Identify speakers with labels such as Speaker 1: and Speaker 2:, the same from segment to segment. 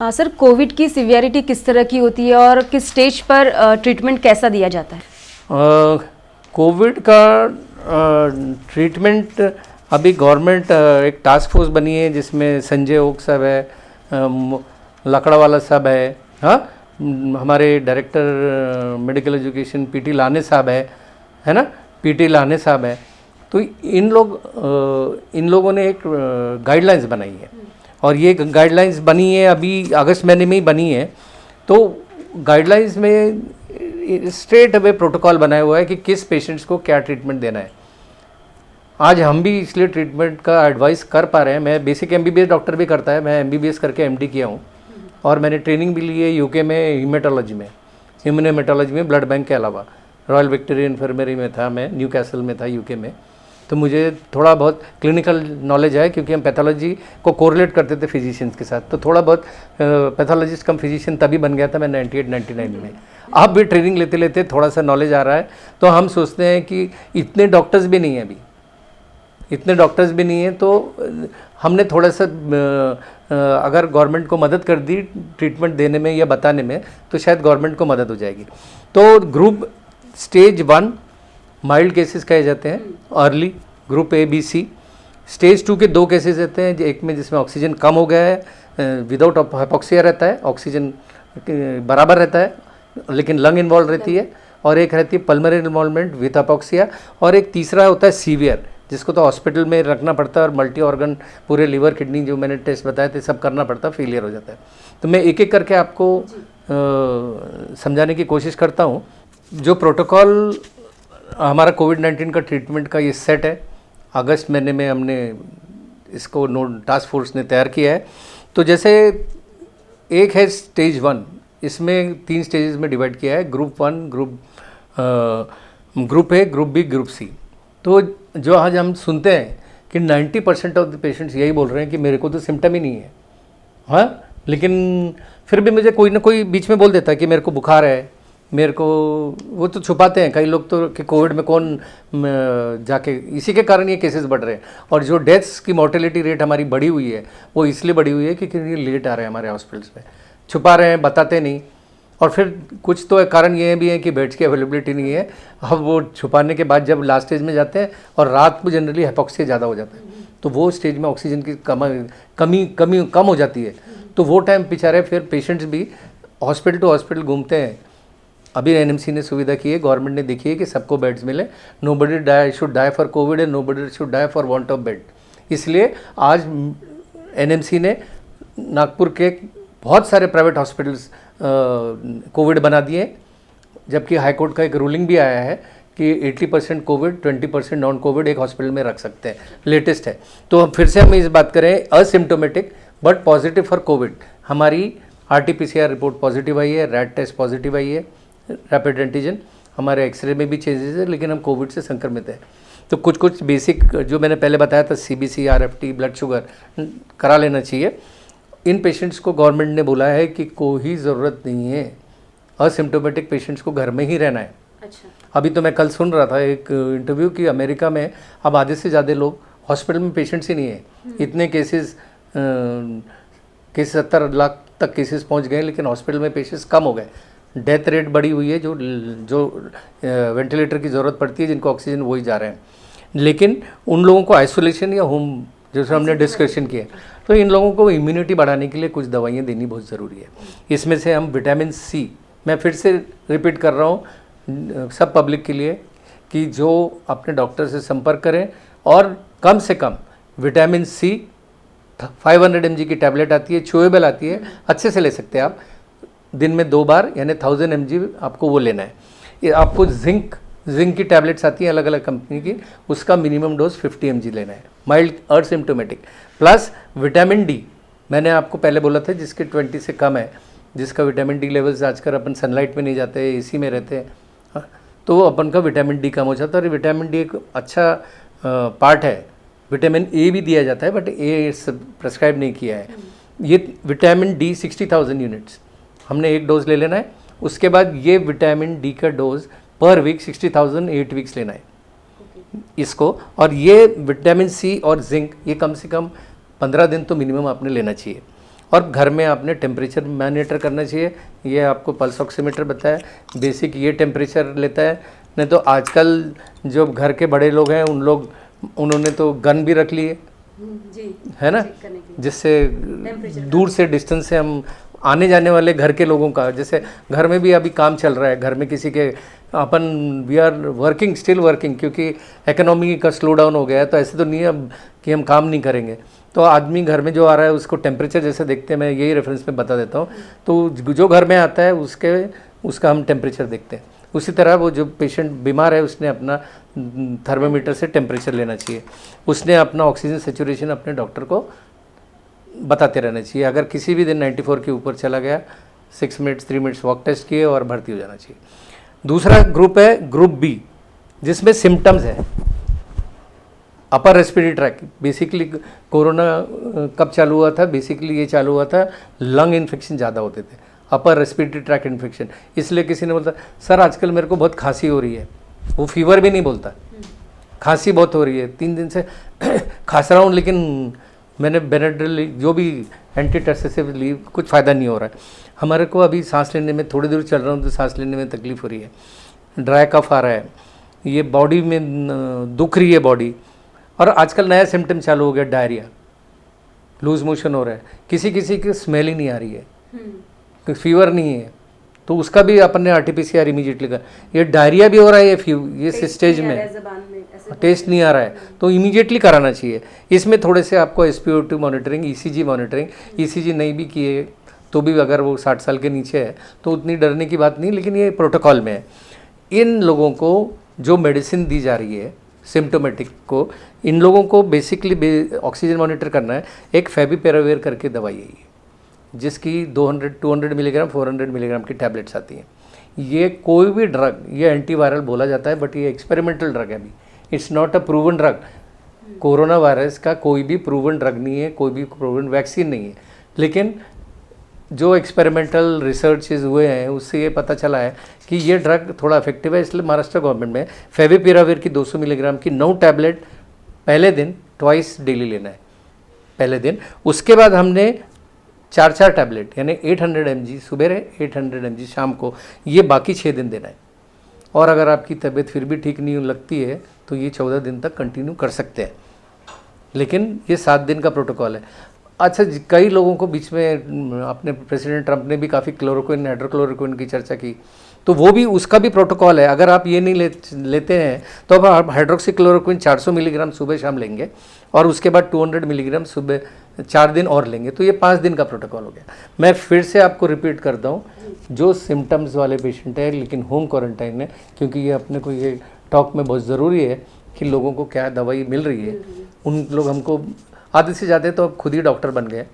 Speaker 1: Sir, Covid की severity किस तरह की होती है और किस स्टेज पर ट्रीटमेंट कैसा दिया जाता है?
Speaker 2: कोविड का ट्रीटमेंट अभी गवर्नमेंट एक टास्क फोर्स बनी है जिसमें संजय ओक साहब है, लकड़ावाला साहब है, हाँ, हमारे डायरेक्टर मेडिकल एजुकेशन पीटी लाने साहब है ना, पीटी लाने साहब है। तो इन लोगों ने एक गाइडलाइंस बनाई है और ये गाइडलाइंस बनी है अभी अगस्त महीने में ही बनी है। तो गाइडलाइंस में स्ट्रेट अवे प्रोटोकॉल बनाया हुआ है कि किस पेशेंट्स को क्या ट्रीटमेंट देना है। आज हम भी इसलिए ट्रीटमेंट का एडवाइस कर पा रहे हैं। मैं बेसिक एमबीबीएस डॉक्टर भी करता है, मैं एमबीबीएस करके एमडी किया हूँ और मैंने ट्रेनिंग भी ली है यूके में हीमेटोलॉजी में, इम्यूनोहेमेटोलॉजी में, ब्लड बैंक के अलावा रॉयल विक्टोरिया इन्फर्मरी में था, मैं न्यू कैसल में था यूके में। तो मुझे थोड़ा बहुत क्लिनिकल नॉलेज है क्योंकि हम पैथोलॉजी को कोरिलेट करते थे फिजिशियंस के साथ। तो थोड़ा बहुत पैथोलॉजिस्ट कम फिजिशियन तभी बन गया था मैं 98-99 में। अब भी ट्रेनिंग लेते लेते थोड़ा सा नॉलेज आ रहा है। तो हम सोचते हैं कि इतने डॉक्टर्स भी नहीं हैं अभी, इतने डॉक्टर्स भी नहीं हैं, तो हमने थोड़ा सा अगर गवर्नमेंट को मदद कर दी ट्रीटमेंट देने में या बताने में तो शायद गवर्नमेंट को मदद हो जाएगी। तो ग्रुप स्टेज 1 माइल्ड केसेस कहे जाते हैं, early group A B C. Stage 2 के 2 केसेस रहते हैं, एक में जिसमें ऑक्सीजन कम हो गया है, विदाउट हाइपोक्सिया रहता है, ऑक्सीजन बराबर रहता है लेकिन लंग इन्वॉल्व रहती है, और एक रहती है पल्मोनरी इन्वॉल्वमेंट विथ हाइपोक्सिया, और एक तीसरा होता है सीवियर जिसको तो हॉस्पिटल में रखना पड़ता है और मल्टी ऑर्गन पूरे लिवर किडनी जो मैंने टेस्ट बताए थे सब करना पड़ता है, फेलियर हो जाता है। तो मैं एक एक करके आपको समझाने की कोशिश करता हूँ। जो प्रोटोकॉल हमारा कोविड-19 का ट्रीटमेंट का ये सेट है, अगस्त महीने में हमने इसको टास्क फोर्स ने तैयार किया है। तो जैसे एक है स्टेज 1, इसमें 3 स्टेजेस में डिवाइड किया है, group 1, group A, group B, group C. तो जो आज हम सुनते हैं कि 90% ऑफ द पेशेंट्स यही बोल रहे हैं कि मेरे को तो सिम्टम ही नहीं है, हाँ, लेकिन फिर भी मुझे कोई ना कोई बीच में बोल देता है कि मेरे को बुखार है, मेरे को, वो तो छुपाते हैं कई लोग तो कि कोविड में कौन जाके, इसी के कारण ये केसेस बढ़ रहे हैं। और जो डेथ्स की मोर्टेलिटी रेट हमारी बढ़ी हुई है वो इसलिए बढ़ी हुई है क्योंकि ये लेट आ रहे हैं हमारे हॉस्पिटल्स में, छुपा रहे हैं, बताते नहीं। और फिर कुछ तो कारण ये भी है कि बेड्स की अवेलेबिलिटी नहीं है। अब वो छुपाने के बाद जब लास्ट स्टेज में जाते हैं और रात में जनरली हाइपोक्सिया ज़्यादा हो जाता है, तो वो स्टेज में ऑक्सीजन की कम हो जाती है। तो वो टाइम बेचारे फिर पेशेंट्स भी हॉस्पिटल टू हॉस्पिटल घूमते हैं। अभी एनएमसी ने सुविधा की है, गवर्नमेंट ने देखी है कि सबको बेड्स मिले, nobody should die for COVID and nobody should die for want of bed. इसलिए आज एनएमसी ने नागपुर के बहुत सारे प्राइवेट हॉस्पिटल्स कोविड बना दिए, जबकि हाईकोर्ट का एक रूलिंग भी आया है कि 80% कोविड, 20% नॉन कोविड एक हॉस्पिटल में रख सकते हैं, लेटेस्ट है। तो फिर से हम इस बात करें, asymptomatic but positive for Covid, हमारी RT-PCR रिपोर्ट पॉजिटिव आई है, रैट टेस्ट पॉजिटिव आई है, रैपिड एंटीजन, हमारे एक्सरे में भी चेंजेस है, लेकिन हम कोविड से संक्रमित है। तो कुछ बेसिक जो मैंने पहले बताया था, CBC, RFT, ब्लड शुगर करा लेना चाहिए। इन पेशेंट्स को गवर्नमेंट ने बोला है कि कोई ज़रूरत नहीं है, असिम्टोमेटिक पेशेंट्स को घर में ही रहना है। अच्छा। अभी तो मैं कल सुन रहा था एक इंटरव्यू कि अमेरिका में अब आधे से ज़्यादा लोग हॉस्पिटल में पेशेंट्स ही नहीं है, इतने केसेस 70 लाख तक केसेस पहुंच गए, लेकिन हॉस्पिटल में पेशेंट्स कम हो गए। डेथ रेट बढ़ी हुई है, जो वेंटिलेटर की ज़रूरत पड़ती है, जिनको ऑक्सीजन वही जा रहे हैं। लेकिन उन लोगों को आइसोलेशन या होम, जैसे हमने डिस्कशन किया, तो इन लोगों को इम्यूनिटी बढ़ाने के लिए कुछ दवाइयाँ देनी बहुत ज़रूरी है। इसमें से हम विटामिन सी, मैं फिर से रिपीट कर रहा हूँ सब पब्लिक के लिए कि जो अपने डॉक्टर से संपर्क करें और कम से कम विटामिन सी 500 mg की टैबलेट आती है, चूएबल आती है, अच्छे से ले सकते हैं आप, दिन में 2 बार, यानी 1000 mg आपको वो लेना है। ये आपको जिंक की टैबलेट्स आती हैं अलग अलग कंपनी की, उसका मिनिमम डोज 50 mg लेना है, माइल्ड और सिम्टोमेटिक। प्लस विटामिन डी, मैंने आपको पहले बोला था जिसके 20 से कम है, जिसका विटामिन डी लेवल्स, आजकल अपन सनलाइट में नहीं जाते, एसी में रहते हैं, तो अपन का विटामिन डी कम हो जाता है। और विटामिन डी एक अच्छा पार्ट है। विटामिन ए भी दिया जाता है बट ए प्रेस्क्राइब नहीं किया है। ये विटामिन डी 60,000 यूनिट्स हमने एक डोज ले लेना है। उसके बाद ये विटामिन डी का डोज पर वीक 60,000 8 वीक्स लेना है इसको। और ये विटामिन सी और जिंक ये कम से कम 15 दिन तो मिनिमम आपने लेना चाहिए। और घर में आपने टेम्परेचर मॉनिटर करना चाहिए। ये आपको पल्स ऑक्सीमीटर बताया, बेसिक ये टेम्परेचर लेता है। नहीं तो आजकल जो घर के बड़े लोग हैं उन्होंने तो गन भी रख ली है, है ना, जिससे दूर से डिस्टेंस से हम आने जाने वाले घर के लोगों का, जैसे घर में भी अभी काम चल रहा है, घर में किसी के अपन we are working, still working, क्योंकि इकोनॉमी का स्लो डाउन हो गया है। तो ऐसे तो नहीं है अब कि हम काम नहीं करेंगे। तो आदमी घर में जो आ रहा है उसको टेम्परेचर जैसे देखते हैं, मैं यही रेफरेंस में बता देता हूँ। तो जो घर में आता है उसका हम टेम्परेचर देखते हैं। उसी तरह वो जो पेशेंट बीमार है उसने अपना थर्मामीटर से टेम्परेचर लेना चाहिए, उसने अपना ऑक्सीजन सेचुरेशन अपने डॉक्टर को बताते रहना चाहिए। अगर किसी भी दिन 94 के ऊपर चला गया, 6 मिनट्स 3 मिनट्स वॉक टेस्ट किए और भर्ती हो जाना चाहिए। दूसरा ग्रुप है ग्रुप बी, जिसमें सिम्टम्स है upper respiratory tract. Basically corona कब चालू हुआ था, बेसिकली ये चालू हुआ था लंग इन्फेक्शन ज़्यादा होते थे, अपर रेस्पिरेटरी ट्रैक इन्फेक्शन। इसलिए किसी ने बोलता सर आजकल मेरे को बहुत खांसी हो रही है, वो फीवर भी नहीं बोलता, खांसी बहुत हो रही है, 3 दिन से खांस रहा हूँ, लेकिन मैंने बेनाड्रिल जो भी एंटी टर्सेसिव ली, कुछ फ़ायदा नहीं हो रहा है। हमारे को अभी सांस लेने में, थोड़ी दूर चल रहा हूँ तो सांस लेने में तकलीफ़ हो रही है, ड्राई कफ आ रहा है, ये बॉडी में दुख रही है बॉडी। और आजकल नया सिम्टम चालू हो गया, डायरिया, लूज मोशन हो रहा है, किसी किसी की स्मेल ही नहीं आ रही है, तो फीवर नहीं है, तो उसका भी अपन ने RT-PCR इमीडिएटली कर। ये डायरिया भी हो रहा है, ये स्टेज में टेस्ट नहीं आ रहा है, तो इमीडिएटली कराना चाहिए। इसमें थोड़े से आपको SpO2 monitoring, ECG monitoring, ECG नहीं भी किए तो भी अगर वो 60 साल के नीचे है तो उतनी डरने की बात नहीं, लेकिन ये प्रोटोकॉल में है। इन लोगों को जो मेडिसिन दी जा रही है सिम्टोमेटिक को, इन लोगों को बेसिकली ऑक्सीजन मॉनिटर करना है। एक फेविपिराविर करके दवाई है ये, जिसकी 200 मिलीग्राम 400 मिलीग्राम की टैबलेट्स आती हैं। ये कोई भी ड्रग, ये एंटीवायरल बोला जाता है, बट ये एक्सपेरिमेंटल ड्रग है अभी, it's not a proven drug. Corona virus का कोई भी प्रूवन ड्रग नहीं है, कोई भी प्रूवन वैक्सीन नहीं है, लेकिन जो एक्सपेरिमेंटल रिसर्चेज हुए हैं उससे ये पता चला है कि ये ड्रग थोड़ा इफेक्टिव है। इसलिए महाराष्ट्र गवर्नमेंट में फेविपिराविर की 200 मिलीग्राम की 9 टैबलेट पहले दिन ट्वाइस डेली लेना है पहले दिन। उसके बाद हमने 4 टैबलेट यानी 800 mg सुबह 800 mg शाम को, ये बाकी 6 दिन देना है। और अगर आपकी तबीयत फिर भी ठीक नहीं लगती है तो ये 14 दिन तक कंटिन्यू कर सकते हैं, लेकिन ये 7 दिन का प्रोटोकॉल है। अच्छा, कई लोगों को बीच में अपने प्रेसिडेंट ट्रंप ने भी काफ़ी क्लोरोक्विन, हाइड्रोक्लोरोक्विन की चर्चा की, तो वो भी, उसका भी प्रोटोकॉल है। अगर आप ये नहीं लेते हैं तो आप हाइड्रोक्सी क्लोरोक्विन 400 मिलीग्राम सुबह शाम लेंगे और उसके बाद 200 मिलीग्राम सुबह 4 दिन और लेंगे, तो ये 5 दिन का प्रोटोकॉल हो गया। मैं फिर से आपको रिपीट करता हूँ, जो सिम्टम्स वाले पेशेंट है लेकिन होम क्वारंटाइन है, क्योंकि ये अपने को ये टॉक में बहुत ज़रूरी है कि लोगों को क्या दवाई मिल रही है। उन लोग हमको आधे से ज़्यादा तो अब खुद ही डॉक्टर बन गए,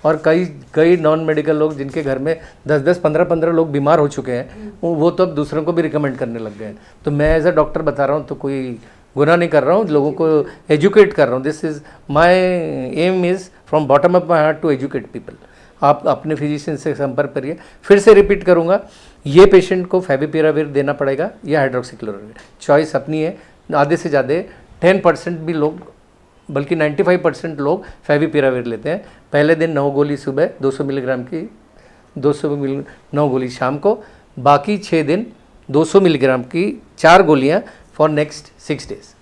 Speaker 2: और कई नॉन मेडिकल लोग जिनके घर में 10-10 15-15 लोग बीमार हो चुके हैं, वो तो अब दूसरों को भी रिकमेंड करने लग गए हैं। तो मैं एज अ डॉक्टर बता रहा हूँ, तो कोई गुनाह नहीं कर रहा हूँ, लोगों को एजुकेट कर रहा हूँ। This is my aim is from bottom of my heart to educate people. आप अपने फिजिशियन से संपर्क करिए। फिर से रिपीट करूँगा, ये पेशेंट को फेविपिराविर देना पड़ेगा या हाइड्रोक्सीक्लोरोक्विन, चॉइस अपनी है। आधे से ज़्यादा 10% भी लोग, बल्कि 95% लोग फेविपिराविर लेते हैं। पहले दिन 9 गोली सुबह 200 मिलीग्राम की, 9 गोली शाम को, बाकी 6 दिन 200 मिलीग्राम की 4 गोलियां फॉर नेक्स्ट 6 डेज।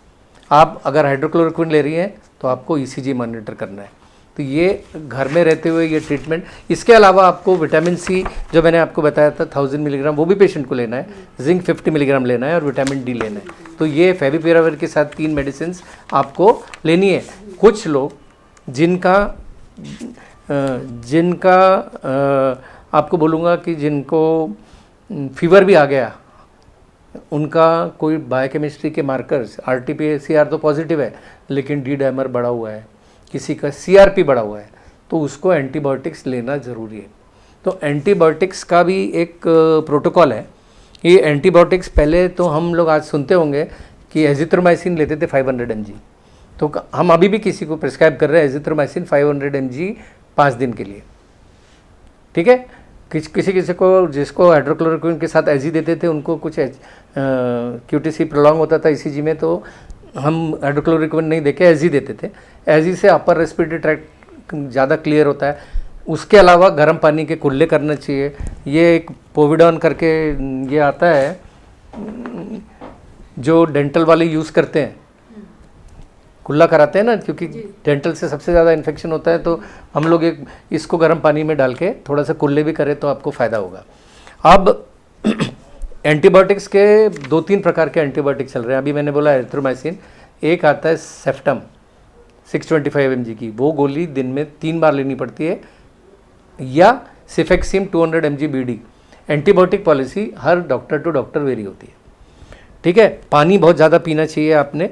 Speaker 2: आप अगर हाइड्रोक्लोरोक्विन ले रही हैं तो आपको ECG मॉनिटर करना है। तो ये घर में रहते हुए ये ट्रीटमेंट। इसके अलावा आपको विटामिन C जो मैंने आपको बताया था 1000 मिलीग्राम, वो भी पेशेंट को लेना है। जिंक 50 मिलीग्राम लेना है और विटामिन D लेना है। तो ये फेविपिराविर के साथ 3 मेडिसिन आपको लेनी है। कुछ लोग जिनका आपको बोलूँगा कि जिनको फीवर भी आ गया, उनका कोई बायोकेमिस्ट्री के मार्कर्स RT-PCR तो पॉजिटिव है, लेकिन D डायमर बढ़ा हुआ है, किसी का CRP बढ़ा हुआ है, तो उसको एंटीबायोटिक्स लेना ज़रूरी है। तो एंटीबायोटिक्स का भी एक प्रोटोकॉल है। ये एंटीबायोटिक्स पहले तो हम लोग आज सुनते होंगे कि एजिथ्रोमाइसिन लेते थे 500 mg, तो हम अभी भी किसी को प्रिस्क्राइब कर रहे हैं एजिथ्रोमाइसिन 500 mg 5 दिन के लिए, ठीक है। किसी को जिसको हाइड्रोक्लोरोक्विन के साथ एजी देते थे, उनको कुछ QTC प्रोलॉन्ग होता था ECG में, तो हम हाइड्रोक्लोरोक्विन नहीं देके एजी देते थे। एजी से अपर रेस्पिरेटरी ट्रैक्ट ज़्यादा क्लियर होता है, उसके अलावा गर्म पानी के कुल्ले करना चाहिए। ये एक पोविडॉन करके ये आता है जो डेंटल वाले यूज़ करते हैं, कुल्ला कराते हैं ना, क्योंकि डेंटल से सबसे ज़्यादा इन्फेक्शन होता है, तो हम लोग एक इसको गर्म पानी में डाल के थोड़ा सा कुल्ले भी करें तो आपको फ़ायदा होगा। अब एंटीबायोटिक्स के 2-3 प्रकार के एंटीबायोटिक चल रहे हैं। अभी मैंने बोला एरिथ्रोमाइसिन, एक आता है सेफ्टम 625 mg की, वो गोली दिन में 3 बार लेनी पड़ती है, या cefixime 200 mg BD। Antibiotic policy हर डॉक्टर टू डॉक्टर वेरी होती है, ठीक है। पानी बहुत ज़्यादा पीना चाहिए आपने,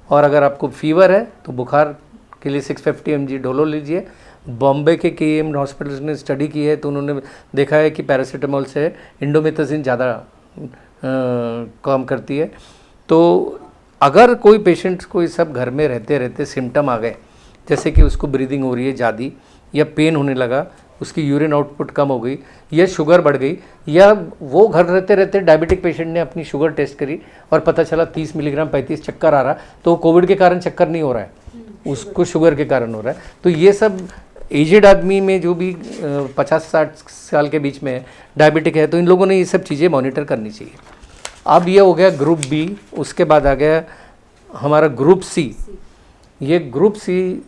Speaker 2: और अगर आपको फीवर है तो बुखार के लिए 650 mg डोलो लीजिए। बॉम्बे के KEM हॉस्पिटल्स ने स्टडी की है तो उन्होंने देखा है कि पैरासीटामोल से इंडोमेथाजिन ज़्यादा काम करती है। तो अगर कोई पेशेंट्स को ये सब घर में रहते रहते सिम्टम आ गए, जैसे कि उसको ब्रीदिंग हो रही है ज़्यादा, या पेन होने लगा, उसकी यूरिन आउटपुट कम हो गई, या शुगर बढ़ गई, या वो घर रहते रहते डायबिटिक पेशेंट ने अपनी शुगर टेस्ट करी और पता चला 30 मिलीग्राम 35 चक्कर आ रहा, तो कोविड के कारण चक्कर नहीं हो रहा है, उसको शुगर के कारण हो रहा है। तो ये सब एजेड आदमी में जो भी 50-60 साल के बीच में डायबिटिक है, तो इन लोगों ने ये सब चीज़ें मॉनिटर करनी चाहिए। अब ये हो गया ग्रुप बी, उसके बाद आ गया हमारा ग्रुप सी। ये ग्रुप सी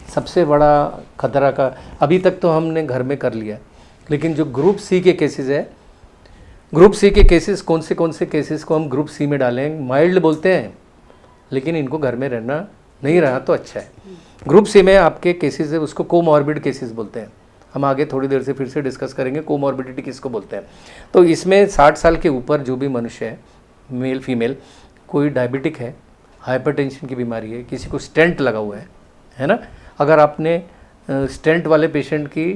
Speaker 2: सबसे बड़ा खतरा का, अभी तक तो हमने घर में कर लिया, लेकिन जो ग्रुप सी के केसेस है, ग्रुप सी के केसेस कौन से केसेस को हम ग्रुप सी में डालें? माइल्ड बोलते हैं, लेकिन इनको घर में रहना नहीं रहा तो अच्छा है। ग्रुप सी में आपके केसेस है, उसको कोमॉर्बिड केसेस बोलते हैं। हम आगे थोड़ी देर से फिर से डिस्कस करेंगे कोमॉर्बिडिटी किसको बोलते हैं। तो इसमें 60 साल के ऊपर जो भी मनुष्य है, मेल फीमेल, कोई डायबिटिक है, हाइपरटेंशन की बीमारी है, किसी को स्टेंट लगा हुआ है ना। अगर आपने स्टेंट वाले पेशेंट की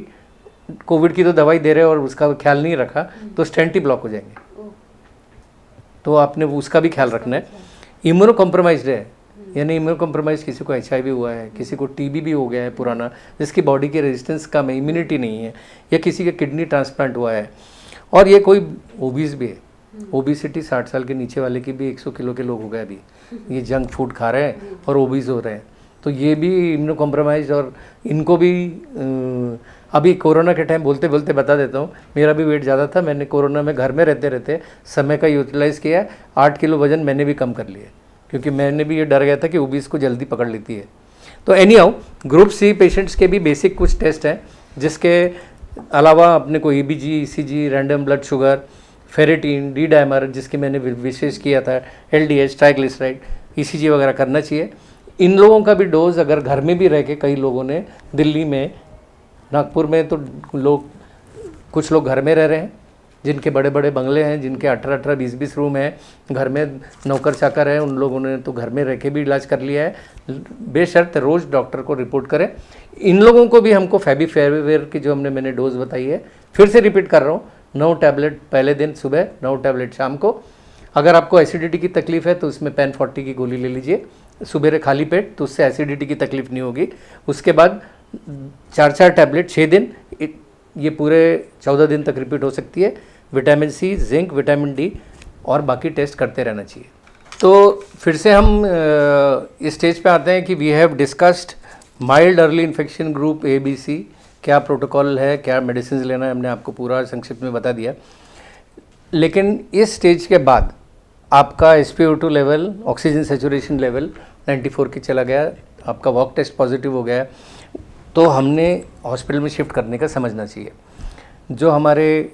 Speaker 2: कोविड की तो दवाई दे रहे हो और उसका ख्याल नहीं रखा तो स्टेंट ही ब्लॉक हो जाएंगे, तो आपने उसका भी ख्याल रखना है। इम्यूनो कॉम्प्रोमाइज्ड है, यानी इम्यूनो कॉम्प्रोमाइज, किसी को HIV हुआ है, किसी को TB भी हो गया है पुराना, जिसकी बॉडी की रेजिस्टेंस कम है, इम्यूनिटी नहीं है, या किसी का किडनी ट्रांसप्लांट हुआ है, और ये कोई ओबीज भी है। ओबिसिटी 60 साल के नीचे वाले की भी 100 किलो के लोग हो गए अभी, ये जंक फूड खा रहे हैं और ओबीज हो रहे हैं, तो ये भी इम्यूनो कॉम्प्रोमाइज। और इनको भी अभी कोरोना के टाइम बोलते बोलते बता देता हूँ, मेरा भी वेट ज़्यादा था, मैंने कोरोना में घर में रहते रहते समय का यूटिलाइज़ किया, 8 किलो वजन मैंने भी कम कर लिया, क्योंकि मैंने भी ये डर गया था कि ओबीज को जल्दी पकड़ लेती है। तो anyhow, group C patients के भी बेसिक कुछ टेस्ट हैं, जिसके अलावा अपने को EBG, ECG, random blood sugar, ferritin, D dimer, जिसके मैंने विशेष किया था, LDH, ट्राइग्लिसराइड, ECG वगैरह करना चाहिए। इन लोगों का भी डोज अगर घर में भी रह के, कई लोगों ने दिल्ली में, नागपुर में तो लोग, कुछ लोग घर में रह रहे हैं, जिनके बड़े बड़े बंगले हैं, जिनके 18-18, 20-20 रूम हैं, घर में नौकर चाकर है, उन लोगों ने तो घर में रह के भी इलाज कर लिया है। बेशर्त रोज़ डॉक्टर को रिपोर्ट करें। इन लोगों को भी हमको फैविपिराविर की जो मैंने डोज बताई है, फिर से रिपीट कर रहा हूँ, 9 टैबलेट पहले दिन सुबह, 9 टैबलेट शाम को। अगर आपको एसिडिटी की तकलीफ़ है तो उसमें पेन 40 की गोली ले लीजिए सुबह खाली पेट, तो उससे एसिडिटी की तकलीफ़ नहीं होगी। उसके बाद 4-4 टैबलेट 6 दिन, ये पूरे 14 दिन तक रिपीट हो सकती है। Vitamin C, zinc, vitamin D, और बाकी टेस्ट करते रहना चाहिए। तो फिर से हम इस स्टेज पे आते हैं कि we have discussed mild early infection group ABC, क्या प्रोटोकॉल है, क्या मेडिसिन लेना है, हमने आपको पूरा संक्षिप्त में बता दिया। लेकिन इस स्टेज के बाद आपका SpO2 level, oxygen saturation level 94 की चला गया, आपका वॉक टेस्ट पॉजिटिव हो गया, तो हमने हॉस्पिटल में शिफ्ट करने का समझना चाहिए। जो हमारे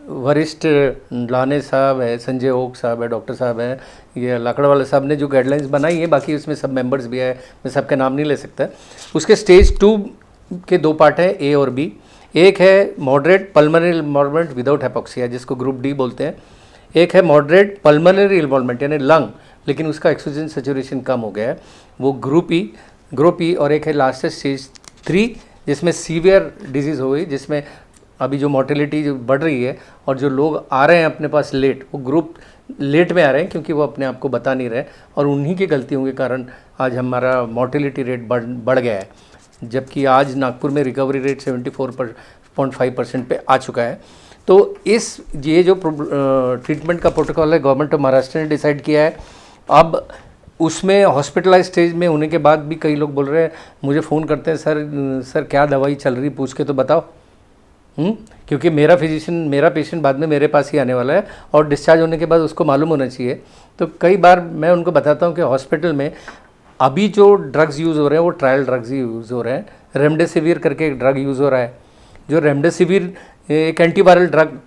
Speaker 2: वरिष्ठ लाने साहब है, संजय ओक साहब है, डॉक्टर साहब हैं, ये लाकड़वाला साहब ने जो गाइडलाइंस बनाई है, बाकी उसमें सब मेंबर्स भी है, मैं सबके नाम नहीं ले सकता। उसके स्टेज 2 के 2 पार्ट है, A और B। एक है moderate pulmonary involvement without hypoxia, जिसको ग्रुप D बोलते हैं। एक है मॉडरेट पल्मोनरी इन्वॉल्वमेंट, यानी लंग, लेकिन उसका ऑक्सीजन सेचुरेशन कम हो गया है, वो ग्रुप E। और एक है लास्ट स्टेज 3, जिसमें सीवियर डिजीज़ हो गई, जिसमें अभी जो मोर्टेलिटी जो बढ़ रही है, और जो लोग आ रहे हैं अपने पास लेट, वो ग्रुप लेट में आ रहे हैं क्योंकि वो अपने आप को बता नहीं रहे, और उन्हीं की गलतियों के कारण आज हमारा मोर्टेलिटी रेट बढ़ गया है। जबकि आज नागपुर में रिकवरी रेट 74.5% पे आ चुका है। तो ये जो ट्रीटमेंट का प्रोटोकॉल है, गवर्नमेंट ऑफ महाराष्ट्र ने डिसाइड किया है। अब उसमें हॉस्पिटलाइज स्टेज में होने के बाद भी कई लोग बोल रहे हैं, मुझे फ़ोन करते हैं, सर क्या दवाई चल रही, पूछ के तो बताओ। क्योंकि मेरा पेशेंट बाद में मेरे पास ही आने वाला है और डिस्चार्ज होने के बाद उसको मालूम होना चाहिए। तो कई बार मैं उनको बताता हूँ कि हॉस्पिटल में अभी जो ड्रग्स यूज़ हो रहे हैं वो ट्रायल ड्रग्स ही यूज़ हो रहे हैं। रेमडेसिविर करके एक ड्रग यूज़ हो रहा है, जो रेमडेसिविर एक एंटीवायरल ड्रग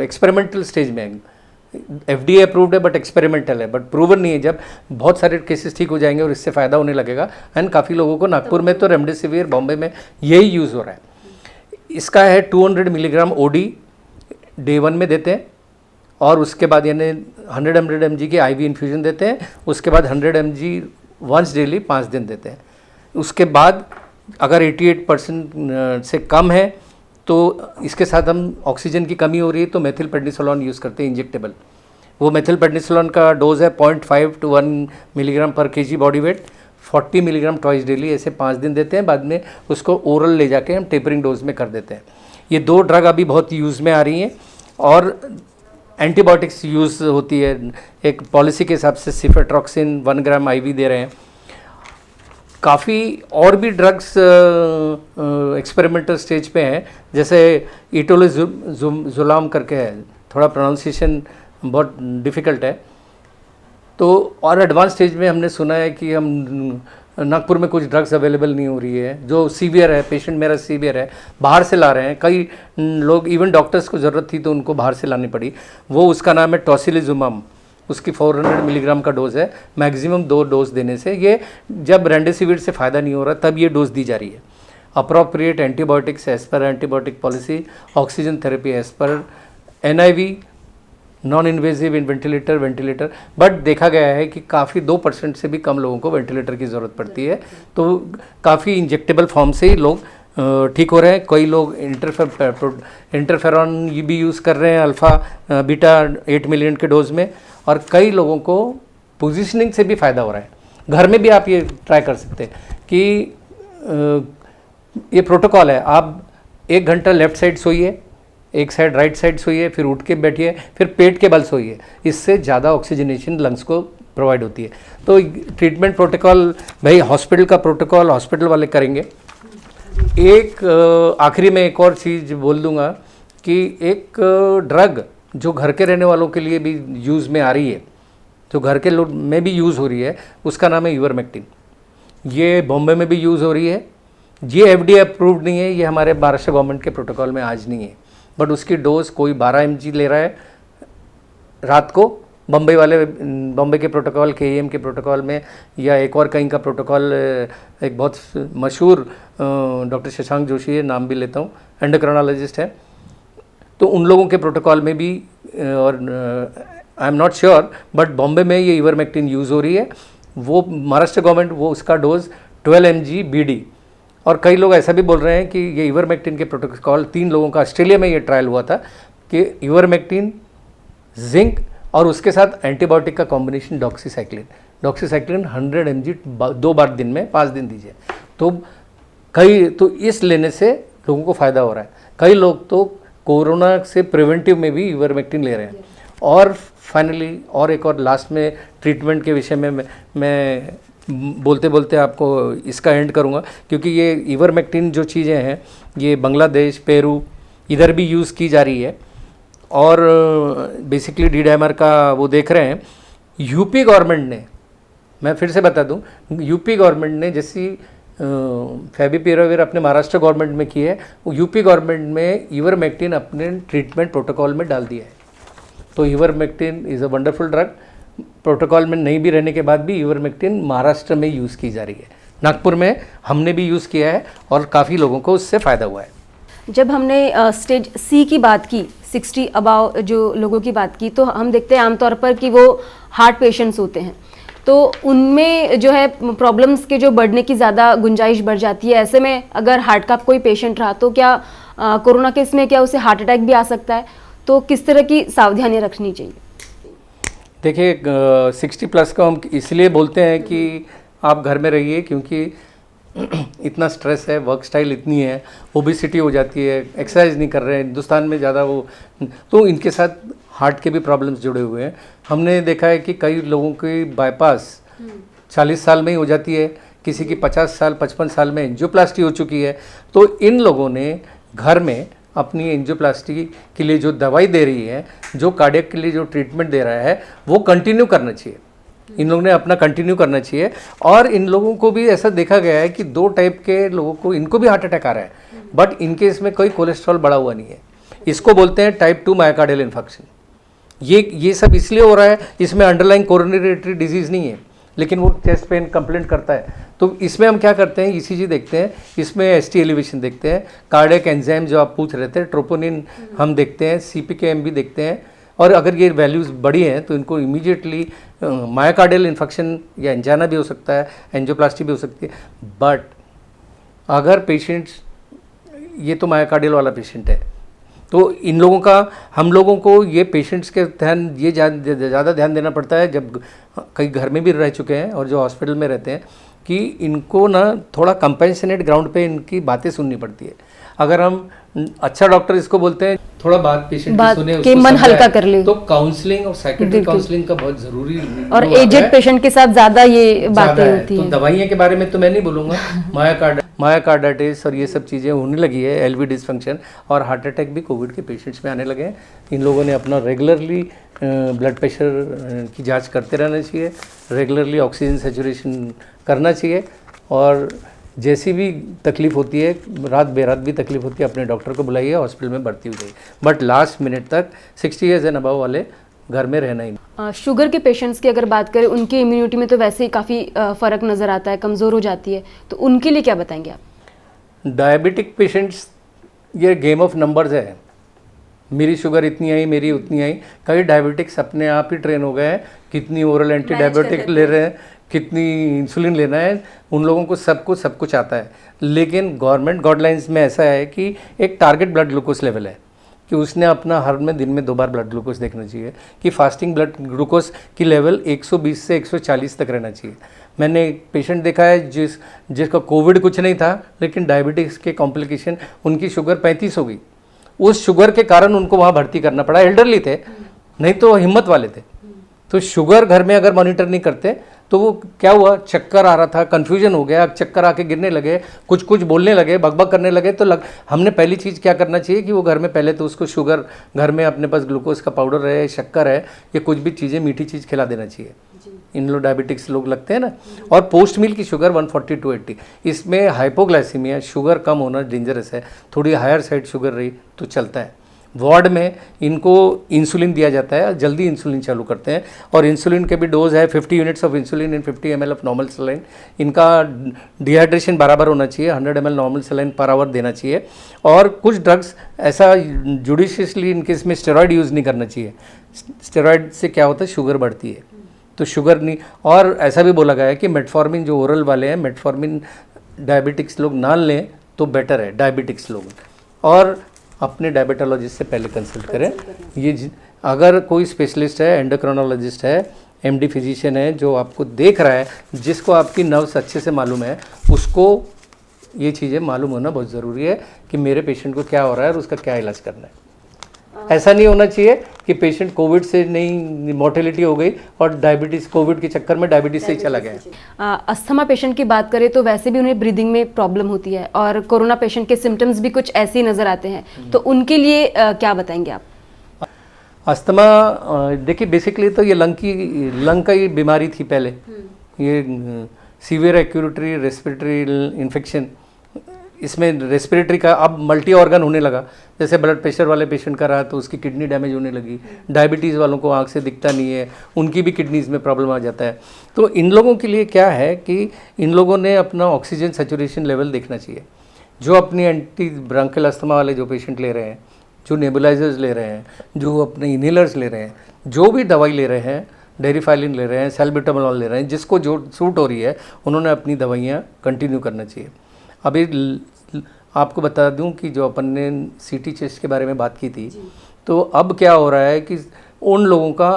Speaker 2: एक्सपेरिमेंटल स्टेज में है, FDA अप्रूव्ड है बट एक्सपेरिमेंटल है, बट प्रूवन नहीं है। जब बहुत सारे केसेस ठीक हो जाएंगे और इससे फ़ायदा होने लगेगा, एंड काफ़ी लोगों को, नागपुर में तो रेमडेसिविर, बॉम्बे में यही यूज़ हो रहा है। इसका है 200 मिलीग्राम OD डे 1 में देते हैं और उसके बाद यानी 100 mg की IV इन्फ्यूजन देते हैं, उसके बाद 100 mg वंस डेली 5 दिन देते हैं। उसके बाद अगर 88% से कम है तो इसके साथ हम ऑक्सीजन की कमी हो रही है तो मेथिलप्रेडनिसोलोन यूज़ करते हैं इंजेक्टेबल। वो मेथिलप्रेडनिसोलोन का डोज है 0.5 to 1 मिलीग्राम पर kg body weight, 40 milligram twice daily, ऐसे 5 दिन देते हैं। बाद में उसको ओरल ले जाके हम टेपरिंग डोज में कर देते हैं। ये 2 ड्रग अभी बहुत यूज़ में आ रही हैं और एंटीबायोटिक्स यूज़ होती है। एक पॉलिसी के हिसाब से सिफेट्रॉक्सिन 1 ग्राम IV दे रहे हैं। काफ़ी और भी ड्रग्स एक्सपेरिमेंटल स्टेज पे हैं, जैसे इटोलिजुलाम करके है, थोड़ा प्रोनाउंसिएशन बहुत डिफ़िकल्ट है। तो और एडवांस स्टेज में हमने सुना है कि हम नागपुर में कुछ ड्रग्स अवेलेबल नहीं हो रही है, जो सीवियर है, पेशेंट मेरा सीवियर है, बाहर से ला रहे हैं। कई लोग, इवन डॉक्टर्स को ज़रूरत थी तो उनको बाहर से लानी पड़ी। वो उसका नाम है टॉसिलिजुमाब, उसकी 400 मिलीग्राम का डोज़ है, मैक्सिमम 2 डोज देने से। ये जब रेमडेसिविर से फ़ायदा नहीं हो रहा तब ये डोज दी जा रही है। Appropriate antibiotics as per antibiotic policy, oxygen therapy as per NIV, non invasive in ventilator. But देखा गया है कि काफ़ी 2% से भी कम लोगों को वेंटिलेटर की ज़रूरत पड़ती है। तो काफ़ी इंजेक्टेबल फॉर्म से ही लोग ठीक हो रहे हैं। कई लोग इंटरफेरॉन ये भी यूज़ कर रहे हैं, अल्फ़ा बीटा 8 मिलियन के डोज में, और कई लोगों को पोजीशनिंग से भी फ़ायदा हो रहा है। घर में भी आप ये ट्राई कर सकते हैं कि ये प्रोटोकॉल है, आप 1 घंटा लेफ़्ट साइड सोइए, एक साइड राइट साइड सोइए, फिर उठ के बैठिए, फिर पेट के बल सोइए। इससे ज़्यादा ऑक्सीजनेशन लंग्स को प्रोवाइड होती है। तो ट्रीटमेंट प्रोटोकॉल भाई हॉस्पिटल का प्रोटोकॉल हॉस्पिटल वाले करेंगे। एक आखिरी में एक और चीज़ बोल दूंगा कि एक ड्रग जो घर के रहने वालों के लिए भी यूज़ में आ रही है, जो घर के लोग में भी यूज़ हो रही है, उसका नाम है इवरमेक्टिन। ये बॉम्बे में भी यूज़ हो रही है। ये FDA अप्रूव्ड नहीं है, ये हमारे महाराष्ट्र गवर्नमेंट के प्रोटोकॉल में आज नहीं है, बट उसकी डोज कोई 12 mg ले रहा है रात को। बॉम्बे के प्रोटोकॉल, KEM के प्रोटोकॉल में, या एक और कहीं का प्रोटोकॉल, एक बहुत मशहूर डॉक्टर शशांक जोशी है, नाम भी लेता हूँ, एंडोक्राइनोलॉजिस्ट है, तो उन लोगों के प्रोटोकॉल में भी, और I am not sure, but Bombay में ये इवरमेक्टिन यूज़ हो रही है। वो महाराष्ट्र गवर्नमेंट, वो उसका डोज 12 mg BD। और कई लोग ऐसा भी बोल रहे हैं कि ये इवरमेक्टिन के प्रोटोकॉल, 3 लोगों का ऑस्ट्रेलिया में ये ट्रायल हुआ था कि इवरमेक्टिन, जिंक और उसके साथ एंटीबायोटिक का कॉम्बिनेशन डॉक्सीसाइक्लिन 100 mg 2 बार दिन में 5 दिन दीजिए। तो इस लेने से लोगों को फ़ायदा हो रहा है। कई लोग तो कोरोना से प्रिवेंटिव में भी इवरमेक्टिन ले रहे हैं। और फाइनली और एक और लास्ट में ट्रीटमेंट के विषय में मैं बोलते बोलते आपको इसका एंड करूंगा, क्योंकि ये इवरमेक्टिन जो चीज़ें हैं ये बांग्लादेश, पेरू इधर भी यूज़ की जा रही है, और बेसिकली D-डाइमर का वो देख रहे हैं। यूपी गवर्नमेंट ने, मैं फिर से बता दूं, यूपी गवर्नमेंट ने जैसी फेविपिराविर अपने महाराष्ट्र गवर्नमेंट में की है, वो यूपी गवर्नमेंट में इवरमेक्टिन अपने ट्रीटमेंट प्रोटोकॉल में डाल दिया है। तो ivermectin is a wonderful drug. Protocol में नहीं भी रहने के बाद भी इवरमेक्टिन महाराष्ट्र में यूज़ की जा रही है। नागपुर में हमने भी यूज़ किया है और काफ़ी लोगों को उससे फ़ायदा हुआ है।
Speaker 1: जब हमने स्टेज C की बात की, 60 अबाव जो लोगों की बात की, तो हम देखते हैं आमतौर पर कि वो हार्ट पेशेंट्स होते हैं, तो उनमें जो है प्रॉब्लम्स के जो बढ़ने की ज़्यादा गुंजाइश बढ़ जाती है। ऐसे में अगर हार्ट का कोई पेशेंट रहा तो क्या कोरोना केस में क्या उसे हार्ट अटैक भी आ सकता है? तो किस तरह की सावधानियाँ रखनी चाहिए?
Speaker 2: देखिए 60+ का हम इसलिए बोलते हैं कि आप घर में रहिए, क्योंकि इतना स्ट्रेस है, वर्क स्टाइल इतनी है, ओबेसिटी हो जाती है, एक्सरसाइज नहीं कर रहे हैं हिंदुस्तान में ज़्यादा, वो तो इनके साथ हार्ट के भी प्रॉब्लम्स जुड़े हुए हैं। हमने देखा है कि कई लोगों की बाईपास 40 साल में ही हो जाती है, किसी की 50 साल 55 साल में एंजियोप्लास्टी हो चुकी है। तो इन लोगों ने घर में अपनी एंजियोप्लास्टी के लिए जो दवाई दे रही है, जो कार्डियक के लिए जो ट्रीटमेंट दे रहा है, वो कंटिन्यू करना चाहिए। इन लोगों ने अपना कंटिन्यू करना चाहिए। और इन लोगों को भी ऐसा देखा गया है कि 2 टाइप के लोगों को, इनको भी हार्ट अटैक आ रहा है, बट इनके इसमें कोई कोलेस्ट्रॉल बढ़ा हुआ नहीं है। इसको बोलते हैं टाइप 2 मायोकार्डियल इन्फेक्शन। ये सब इसलिए हो रहा है, इसमें अंडरलाइंग कोरोनरी डिजीज़ नहीं है, लेकिन वो चेस्ट पेन कंप्लेंट करता है। तो इसमें हम क्या करते हैं, ईसीजी देखते हैं, इसमें एसटी एलिवेशन देखते हैं, कार्डियक एंजाइम जो आप पूछ रहे थे, ट्रोपोनिन हम देखते हैं, सीपीकेएम भी देखते हैं। और अगर ये वैल्यूज़ बड़ी हैं तो इनको इमीडिएटली मायोकार्डियल इन्फेक्शन या एंजाइना भी हो सकता है, एंजियोप्लास्टी भी हो सकती है। बट अगर पेशेंट्स, ये तो मायोकार्डियल वाला पेशेंट है, तो इन लोगों का, हम लोगों को ये पेशेंट्स के ध्यान, ये ज़्यादा ध्यान देना पड़ता है जब कई घर में भी रह चुके हैं और जो हॉस्पिटल में रहते हैं, कि इनको ना थोड़ा कंपेंशनेट ग्राउंड पे इनकी बातें सुननी पड़ती है। अगर हम अच्छा डॉक्टर इसको बोलते हैं, थोड़ा बात पेशेंट की सुने,
Speaker 1: के मन हल्का कर ले,
Speaker 2: तो काउंसलिंग और साइकेट्रिक काउंसलिंग का बहुत जरूरी,
Speaker 1: और एजेड पेशेंट के साथ ज्यादा ये बातें होती
Speaker 2: हैं। तो दवाइयों के बारे में तो मैं नहीं बोलूँगा, मायोकार्डाइटिस और ये सब चीज़ें होने लगी है, एलवी डिसफंक्शन और हार्ट अटैक भी कोविड के पेशेंट्स में आने लगे हैं। इन लोगों ने अपना रेगुलरली ब्लड प्रेशर की जांच करते रहना चाहिए, रेगुलरली ऑक्सीजन सैचुरेशन करना चाहिए, और जैसी भी तकलीफ होती है, रात बेरात भी तकलीफ होती है, अपने डॉक्टर को बुलाइए, हॉस्पिटल में भर्ती हो जाइए, बट लास्ट मिनट तक 60 ईयर्स एंड अबव वाले घर में रहना ही।
Speaker 1: शुगर के पेशेंट्स की अगर बात करें, उनकी इम्यूनिटी में तो वैसे ही काफ़ी फ़र्क नज़र आता है, कमज़ोर हो जाती है, तो उनके लिए क्या बताएंगे आप?
Speaker 2: डायबिटिक पेशेंट्स, ये गेम ऑफ नंबर्स है, मेरी शुगर इतनी आई, मेरी उतनी आई। कई डायबिटिक्स अपने आप ही ट्रेन हो गए हैं, कितनी ओरल एंटी डायबिटिक ले रहे हैं, कितनी इंसुलिन लेना है, उन लोगों को सब कुछ आता है। लेकिन गवर्नमेंट गाइडलाइंस में ऐसा है कि एक टारगेट ब्लड ग्लूकोज लेवल है, कि उसने अपना हर में दिन में 2 बार ब्लड ग्लूकोज देखना चाहिए, कि फास्टिंग ब्लड ग्लूकोज की लेवल 120 से 140 तक रहना चाहिए। मैंने एक पेशेंट देखा है जिसका कोविड कुछ नहीं था, लेकिन डायबिटिक्स के कॉम्प्लिकेशन, उनकी शुगर 35 हो गई। उस शुगर के कारण उनको वहाँ भर्ती करना पड़ा। एल्डरली थे, नहीं तो हिम्मत वाले थे। तो शुगर घर में अगर मॉनिटर नहीं करते तो वो क्या हुआ, चक्कर आ रहा था, कन्फ्यूजन हो गया, चक्कर आके गिरने लगे, कुछ बोलने लगे, बकबक करने लगे। तो हमने पहली चीज़ क्या करना चाहिए कि वो घर में पहले तो उसको शुगर, घर में अपने पास ग्लूकोज का पाउडर है, शक्कर है, ये कुछ भी चीज़ें, मीठी चीज़ खिला देना चाहिए। इन लोग डायबिटिक्स लोग लगते हैं ना। और पोस्ट मील की शुगर 140 to 80, इसमें हाइपोग्लाइसीमिया, शुगर कम होना डेंजरस है। थोड़ी हायर साइड शुगर रही तो चलता है। वार्ड में इनको इंसुलिन दिया जाता है, जल्दी इंसुलिन चालू करते हैं, और इंसुलिन के भी डोज है 50 units of insulin in 50 ml of normal saline. इनका डिहाइड्रेशन बराबर होना चाहिए, 100 ml normal saline per hour देना चाहिए। और कुछ ड्रग्स ऐसा जुडिशियसली इनके इसमें स्टेरॉयड यूज़ नहीं करना चाहिए। स्टेरॉयड से क्या होता है, शुगर बढ़ती है, तो शुगर नहीं। और ऐसा भी बोला गया है कि मेटफॉर्मिन जो ओरल वाले हैं, मेटफॉर्मिन डायबिटिक्स लोग ना लें तो बेटर है, डायबिटिक्स लोग। और अपने डायबिटोलॉजिस्ट से पहले कंसल्ट करें। ये अगर कोई स्पेशलिस्ट है, एंडोक्रोनोलॉजिस्ट है, एमडी फिजिशियन है, जो आपको देख रहा है, जिसको आपकी नर्व्स अच्छे से मालूम है, उसको ये चीज़ें मालूम होना बहुत ज़रूरी है कि मेरे पेशेंट को क्या हो रहा है और उसका क्या इलाज करना है। ऐसा नहीं होना चाहिए कि पेशेंट कोविड से नहीं, मोर्टेलिटी हो गई और डायबिटीज़, कोविड के चक्कर में डायबिटीज़ से ही चला गया।
Speaker 1: अस्थमा पेशेंट की बात करें तो वैसे भी उन्हें ब्रीदिंग में प्रॉब्लम होती है, और कोरोना पेशेंट के सिम्टम्स भी कुछ ऐसे ही नज़र आते हैं, तो उनके लिए क्या बताएंगे आप?
Speaker 2: अस्थमा, देखिए बेसिकली तो ये लंग का ही बीमारी थी पहले। ये सीवियर एक्यूरेटरी रेस्पिरेटरी इन्फेक्शन, इसमें रेस्पिरेटरी का अब मल्टी ऑर्गन होने लगा। जैसे ब्लड प्रेशर वाले पेशेंट का रहा तो उसकी किडनी डैमेज होने लगी, डायबिटीज़ वालों को आँख से दिखता नहीं है, उनकी भी किडनीज में प्रॉब्लम आ जाता है। तो इन लोगों के लिए क्या है कि इन लोगों ने अपना ऑक्सीजन सैचुरेशन लेवल देखना चाहिए। जो अपनी एंटी ब्रांकियल अस्थमा वाले जो पेशेंट ले रहे हैं, जो नेबुलाइजर्स ले रहे हैं, जो अपने इनहेलर्स ले रहे हैं, जो भी दवाई ले रहे हैं, डेरिफाइलिन ले रहे हैं, सैल्ब्यूटामोल ले रहे हैं, जिसको जो सूट हो रही है, उन्होंने अपनी दवाइयाँ कंटिन्यू करना चाहिए। अभी आपको बता दूं कि जो अपन ने सीटी चेस्ट के बारे में बात की थी, तो अब क्या हो रहा है कि उन लोगों का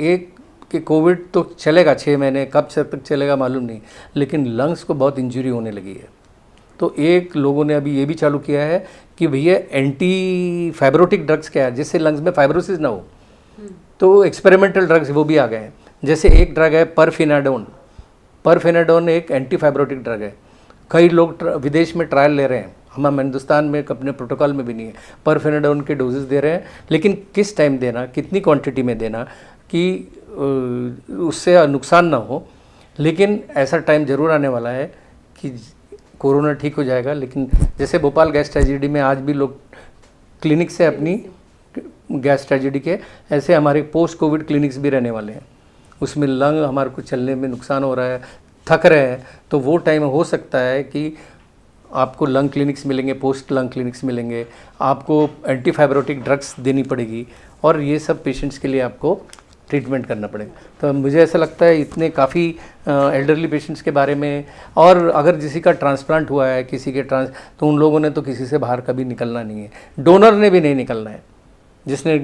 Speaker 2: एक कि कोविड तो चलेगा 6 महीने, कब तक चलेगा मालूम नहीं, लेकिन लंग्स को बहुत इंजरी होने लगी है। तो एक लोगों ने अभी ये भी चालू किया है कि भैया एंटी फाइब्रोटिक ड्रग्स क्या है, जिससे लंग्स में फाइब्रोसिस ना हो। तो एक्सपेरिमेंटल ड्रग्स वो भी आ गए हैं। जैसे एक ड्रग है परफिनाडोन, परफेनाडोन एक एंटीफाइब्रोटिक ड्रग है, कई लोग विदेश में ट्रायल ले रहे हैं, हम हिंदुस्तान में अपने प्रोटोकॉल में भी नहीं है। परफेनाडोन के डोजेस दे रहे हैं, लेकिन किस टाइम देना, कितनी क्वांटिटी में देना कि उससे नुकसान ना हो। लेकिन ऐसा टाइम ज़रूर आने वाला है कि कोरोना ठीक हो जाएगा। लेकिन जैसे भोपाल गैस ट्रेजेडी में आज भी लोग क्लिनिक से अपनी गैस ट्रेजेडी के, ऐसे हमारे पोस्ट कोविड क्लिनिक्स भी रहने वाले हैं। उसमें लंग हमारे को चलने में नुकसान हो रहा है, थक रहे हैं, तो वो टाइम हो सकता है कि आपको लंग क्लिनिक्स मिलेंगे, पोस्ट लंग क्लिनिक्स मिलेंगे, आपको एंटीफाइब्रोटिक ड्रग्स देनी पड़ेगी और ये सब पेशेंट्स के लिए आपको ट्रीटमेंट करना पड़ेगा। तो मुझे ऐसा लगता है इतने काफ़ी एल्डरली पेशेंट्स के बारे में, और अगर किसी का ट्रांसप्लांट हुआ है, किसी के तो उन लोगों ने तो किसी से बाहर कभी निकलना नहीं है, डोनर ने भी नहीं निकलना है जिसने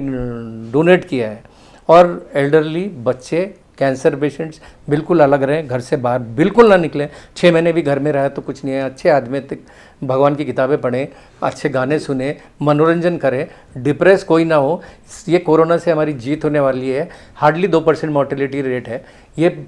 Speaker 2: डोनेट किया है। और एल्डरली बच्चे, कैंसर पेशेंट्स बिल्कुल अलग रहें, घर से बाहर बिल्कुल ना निकलें। 6 महीने भी घर में रहे तो कुछ नहीं है, अच्छे आदमी तक भगवान की किताबें पढ़ें, अच्छे गाने सुने, मनोरंजन करें, डिप्रेस कोई ना हो। ये कोरोना से हमारी जीत होने वाली है। हार्डली 2% मॉर्टेलिटी रेट है। ये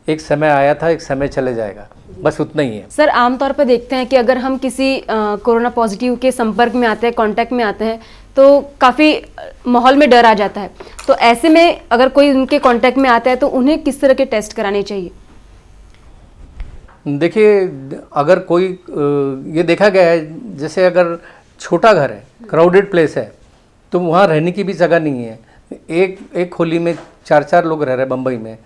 Speaker 2: एक समय आया था, एक समय चले जाएगा, बस उतना ही है।
Speaker 1: सर, आमतौर पर देखते हैं कि अगर हम किसी कोरोना पॉजिटिव के संपर्क में आते हैं, कांटेक्ट में आते हैं, तो काफ़ी माहौल में डर आ जाता है। तो ऐसे में अगर कोई उनके कांटेक्ट में आता है तो उन्हें किस तरह के टेस्ट कराने चाहिए?
Speaker 2: देखिए, अगर कोई ये देखा गया है, जैसे अगर छोटा घर है, क्राउडेड प्लेस है, तो वहाँ रहने की भी जगह नहीं है। एक खोली में 4-4 लोग रह रहे, बम्बई में,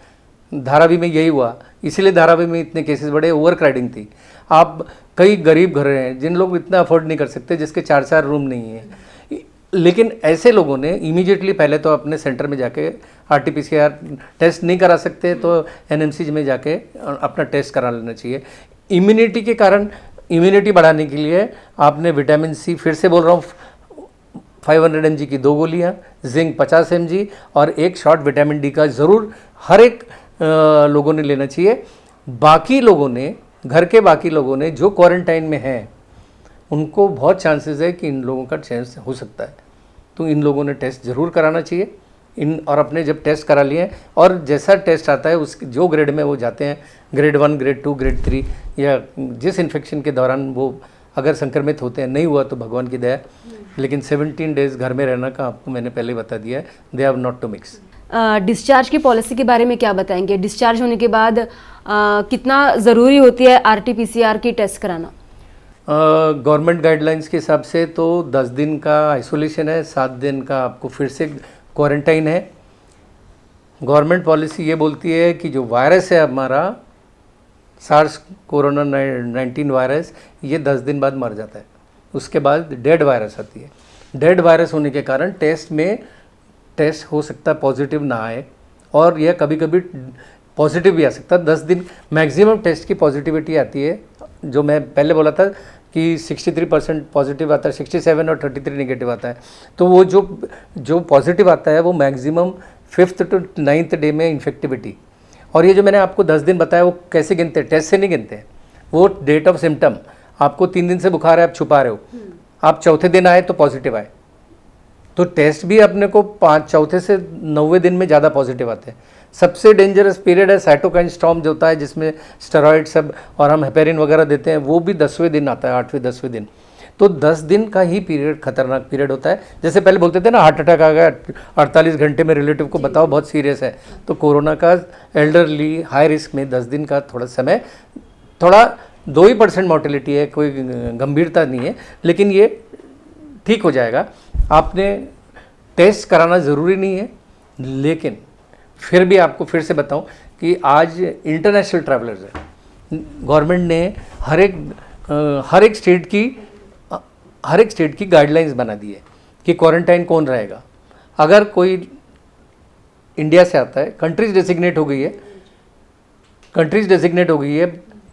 Speaker 2: धारावी में यही हुआ, इसीलिए धारावी में इतने केसेस बढ़े, ओवर क्राउडिंग थी। आप कई गरीब घर हैं जिन लोग इतना अफोर्ड नहीं कर सकते, जिसके 4-4 रूम नहीं है, लेकिन ऐसे लोगों ने इमीडिएटली पहले तो अपने सेंटर में जाके RT-PCR टेस्ट नहीं करा सकते तो NMC में जाके अपना टेस्ट करा लेना चाहिए। इम्यूनिटी के कारण, इम्यूनिटी बढ़ाने के लिए आपने विटामिन C, फिर से बोल रहा हूँ, 500 mg की 2 गोलियाँ, जिंक 50 mg और एक शॉट विटामिन D का ज़रूर हर एक लोगों ने लेना चाहिए। बाकी लोगों ने, घर के बाकी लोगों ने जो क्वारंटाइन में हैं, उनको बहुत चांसेस है कि इन लोगों का चांस हो सकता है, तो इन लोगों ने टेस्ट ज़रूर कराना चाहिए। और अपने जब टेस्ट करा लिए और जैसा टेस्ट आता है उस जो ग्रेड में वो जाते हैं, ग्रेड 1, ग्रेड 2, ग्रेड 3, या जिस इन्फेक्शन के दौरान वो अगर संक्रमित होते हैं, नहीं हुआ तो भगवान की दया। लेकिन 17 डेज़ घर में रहना का आपको मैंने पहले बता दिया है, they have not to mix.
Speaker 1: Discharge की पॉलिसी के बारे में क्या बताएंगे? डिस्चार्ज होने के बाद कितना ज़रूरी होती है RT-PCR की टेस्ट कराना?
Speaker 2: गवर्नमेंट गाइडलाइंस के हिसाब से तो 10 दिन का आइसोलेशन है, 7 दिन का आपको फिर से क्वारंटाइन है। गवर्नमेंट पॉलिसी ये बोलती है कि जो वायरस है हमारा सार्स कोरोना-19 वायरस, ये 10 दिन बाद मर जाता है, उसके बाद डेड वायरस आती है। डेड वायरस होने के कारण टेस्ट हो सकता है पॉजिटिव ना आए, और यह कभी कभी पॉजिटिव भी आ सकता है। 10 दिन मैक्सिमम टेस्ट की पॉजिटिविटी आती है, जो मैं पहले बोला था कि 63% पॉजिटिव आता है, 67 और 33 नेगेटिव आता है। तो वो जो पॉजिटिव आता है वो maximum 5th to 9th day में इन्फेक्टिविटी। और ये जो मैंने आपको 10 दिन बताया, वो कैसे गिनते हैं? टेस्ट से नहीं गिनते हैं, वो डेट ऑफ सिम्टम। आपको 3 दिन से बुखार है, आप छुपा रहे हो, आप चौथे दिन आए तो पॉजिटिव आए, तो टेस्ट भी अपने को चौथे से 9वें दिन में ज़्यादा पॉजिटिव आते हैं। सबसे डेंजरस पीरियड है साइटोकाइन स्टॉर्म जो होता है, जिसमें स्टेरॉइड सब और हम हेपेरिन वगैरह देते हैं, वो भी 10वें दिन आता है, 8वें-10वें दिन। तो 10 दिन का ही पीरियड खतरनाक पीरियड होता है। जैसे पहले बोलते थे ना, हार्ट अटैक आ गया 48 घंटे में, रिलेटिव को बताओ बहुत सीरियस है। तो कोरोना का एल्डरली हाई रिस्क में 10 दिन का थोड़ा समय, थोड़ा 2% मॉर्टेलिटी है, कोई गंभीरता नहीं है, लेकिन ये ठीक हो जाएगा। आपने टेस्ट कराना ज़रूरी नहीं है, लेकिन फिर भी आपको फिर से बताऊं कि आज इंटरनेशनल ट्रैवलर्स है, गवर्नमेंट ने हर एक स्टेट की गाइडलाइंस बना दी है कि क्वारंटाइन कौन रहेगा। अगर कोई इंडिया से आता है, कंट्रीज डेजिग्नेट हो गई है